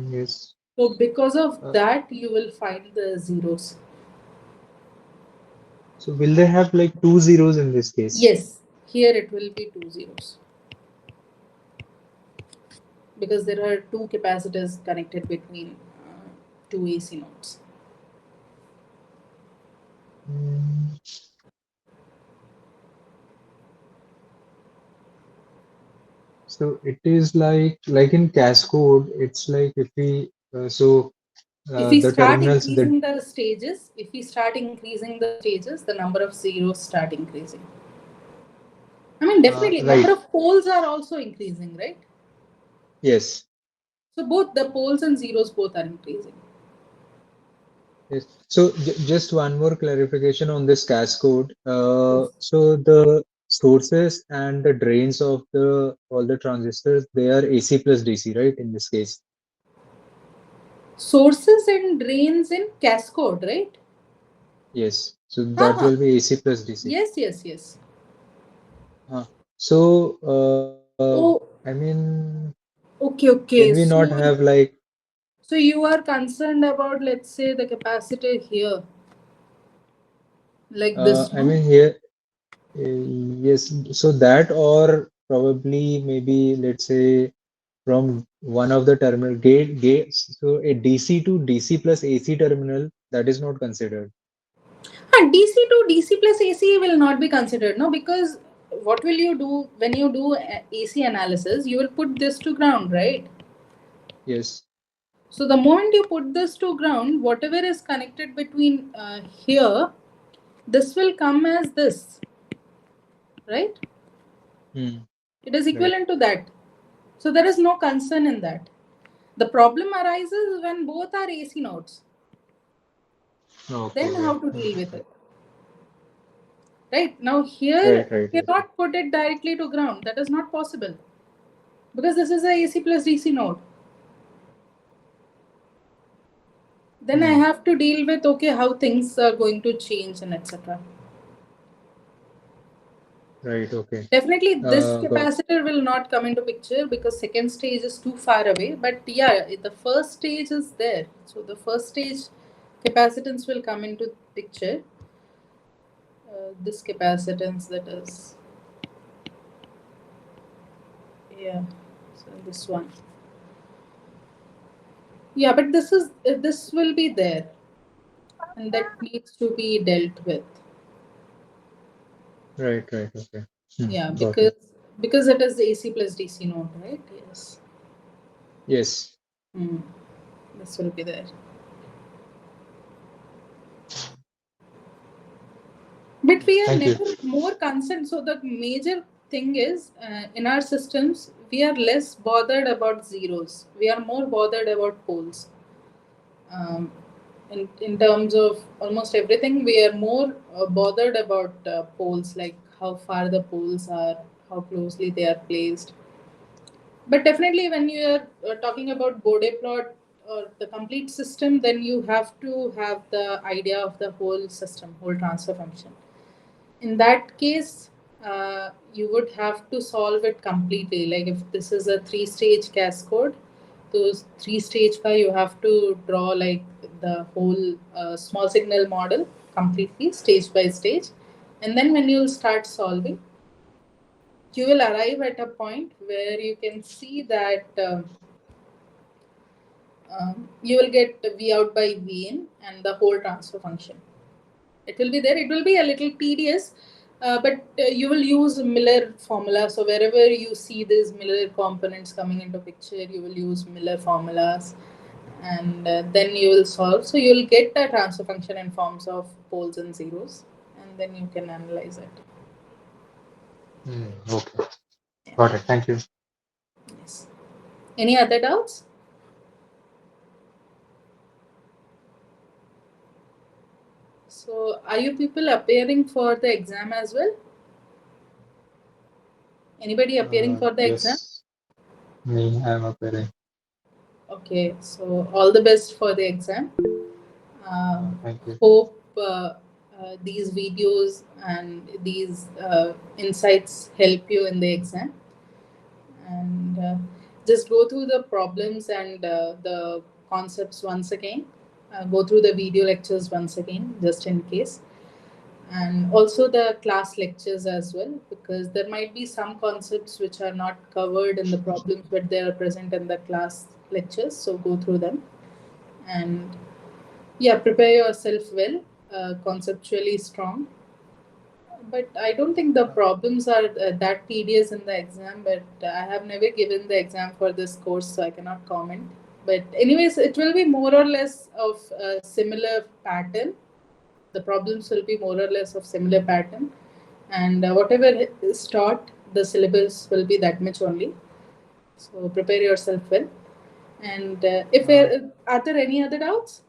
Yes. So because of Uh, that, you will find the zeros. so will they have like two zeros in this case? Yes, here it will be two zeros. Because there are two capacitors connected between two AC nodes. Mm, So it is like in Cascode, it's like if we If we the start terminals that increasing the stages, the stages, the number of zeros start increasing. I mean, definitely, number right. of poles are also increasing, right? Yes. So both the poles and zeros both are increasing. Yes. So just one more clarification on this Cascode. Yes. So the sources and the drains of the all the transistors, they are AC plus DC, right? In this case. Sources and drains in cascode, right? Yes. So that Haha. will be AC plus DC. Yes, yes, yes. So I Oh, mean, okay, can we okay. not have like So you are concerned about, let's say, the capacitor here, like this, I no? mean here, yes. So that or probably maybe let's say from one of the terminal gate. So a DC to DC plus AC terminal that is not considered. DC to DC plus AC will not be considered, no? Because what will you do when you do AC analysis? You will put this to ground, right? Yes. So the moment you put this to ground, whatever is connected between here, this will come as this. right? Hmm. It is Right. equivalent to that. So there is no concern in that. The problem arises when both are AC nodes. Then Okay. how to deal with it? Right? Now Right. here, Right. you Okay. cannot put it directly to ground. That is not possible. Because this is a AC plus DC node. Then I Hmm. have to deal with, okay, how things are going to change and etc. Right. Okay. Definitely, this Got. capacitor will not come into picture because second stage is too far away. But yeah, the first stage is there. So the first stage capacitance will come into picture. This capacitance, that is, yeah. So this one, yeah. But this will be there, and that needs to be dealt with. Right. Right. Okay. Hmm. Yeah, Got it. because it is AC plus DC node, right? Yes. Yes. Hmm. This will be there. But we are Thank you. never more concerned. So the major thing is in our systems, we are less bothered about zeros. We are more bothered about poles. Um, in terms of almost everything, we are more bothered about poles, like how far the poles are, how closely they are placed. But definitely, when you are talking about Bode plot or the complete system, then you have to have the idea of the whole system, whole transfer function. In that case, you would have to solve it completely. Like if this is a three-stage cascade, those three-stage ka you have to draw like the whole small signal model completely, stage by stage, and then when you start solving, you will arrive at a point where you can see that you will get V out by V in and the whole transfer function. It will be there. It will be a little tedious, but you will use Miller formula. So wherever you see these Miller components coming into picture, you will use Miller formulas, and then you will solve. So you will get a transfer function in forms of poles and zeros, and then you can analyze it. Hmm. Okay. Got it. Thank you. Yes. Any other doubts? So are you people appearing for the exam as well? Anybody appearing for the exam? Yes. Me, I'm appearing. Okay, so all the best for the exam. Thank you. Hope these videos and these insights help you in the exam. And just go through the problems and the concepts once again. Go through the video lectures once again, just in case. And also the class lectures as well, because there might be some concepts which are not covered in the problems, but they are present in the class lectures. So go through them. And yeah, prepare yourself well, conceptually strong. But I don't think the problems are that tedious in the exam. But I have never given the exam for this course, so I cannot comment. But anyways, it will be more or less of a similar pattern. The problems will be more or less of similar pattern, and whatever is taught, the syllabus will be that much only. So prepare yourself well. And if Uh, there are there any other doubts?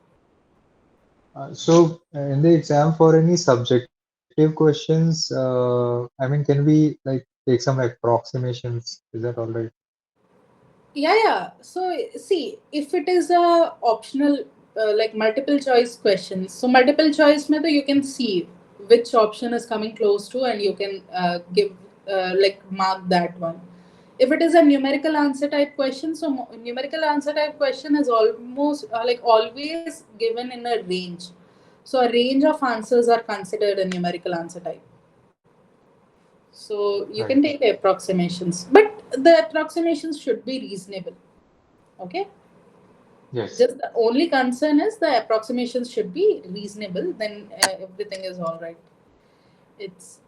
so, in the exam for any subjective questions, I mean, can we like take some approximations? Is that all right? Yeah. So see, if it is a optional, like multiple choice questions, so multiple choice method, you can see which option is coming close to, and you can give like mark that one. If it is a numerical answer type question, so numerical answer type question is almost like always given in a range. So a range of answers are considered a numerical answer type. So you Right. can take the approximations, but the approximations should be reasonable. Okay. Yes. Just the only concern is the approximations should be reasonable. Then everything is all right. It's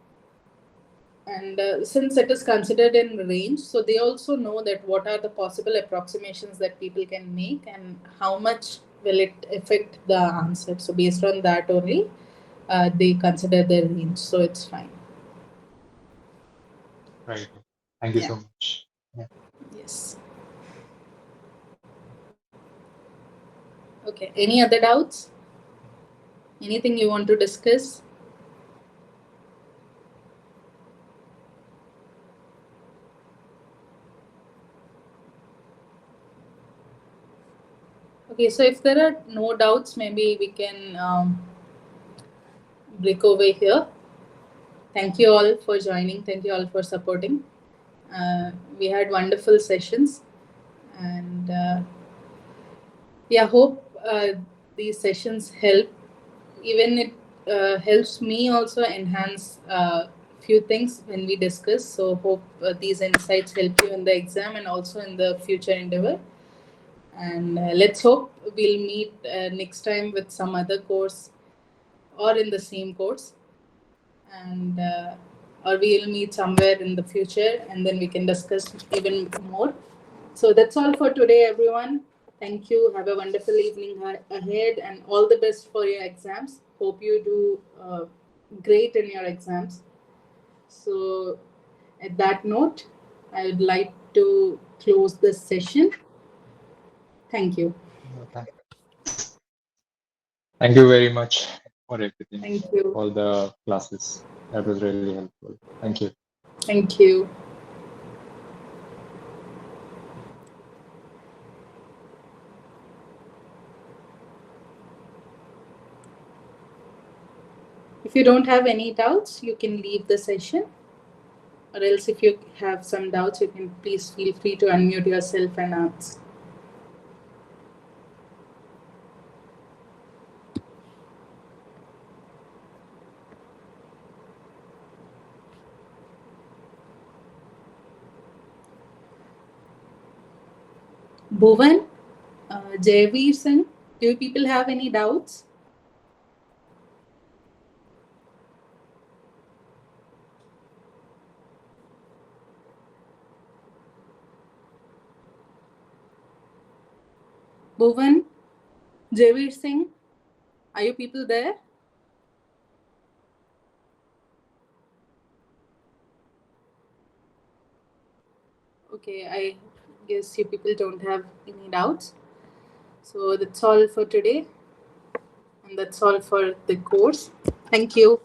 and since it is considered in range, so they also know that what are the possible approximations that people can make and how much will it affect the answer. So based on that only, they consider their range. So it's fine. Right. Thank you Yeah. so much. Yeah. Yes. Okay. Any other doubts? Anything you want to discuss? Okay, so if there are no doubts, maybe we can break over here. Thank you all for joining. Thank you all for supporting. We had wonderful sessions, and yeah, hope these sessions help. Even it helps me also enhance few things when we discuss. So hope these insights help you in the exam and also in the future endeavor. And let's hope we'll meet next time with some other course or in the same course, and or we'll meet somewhere in the future, and then we can discuss even more. So that's all for today, everyone. Thank you. Have a wonderful evening ahead, and all the best for your exams. Hope you do great in your exams. So, at that note, I would like to close this session. Thank you. Thank Thank you very much for everything, Thank you. all the classes. That was really helpful. Thank you. Thank you. If you don't have any doubts, you can leave the session. Or else, if you have some doubts, you can please feel free to unmute yourself and ask. Bhuvan, Jayveer Singh, do you people have any doubts? Bhuvan, Jayveer Singh, are you people there? Okay, I guess you people don't have any doubts. So that's all for today, and that's all for the course. Thank you.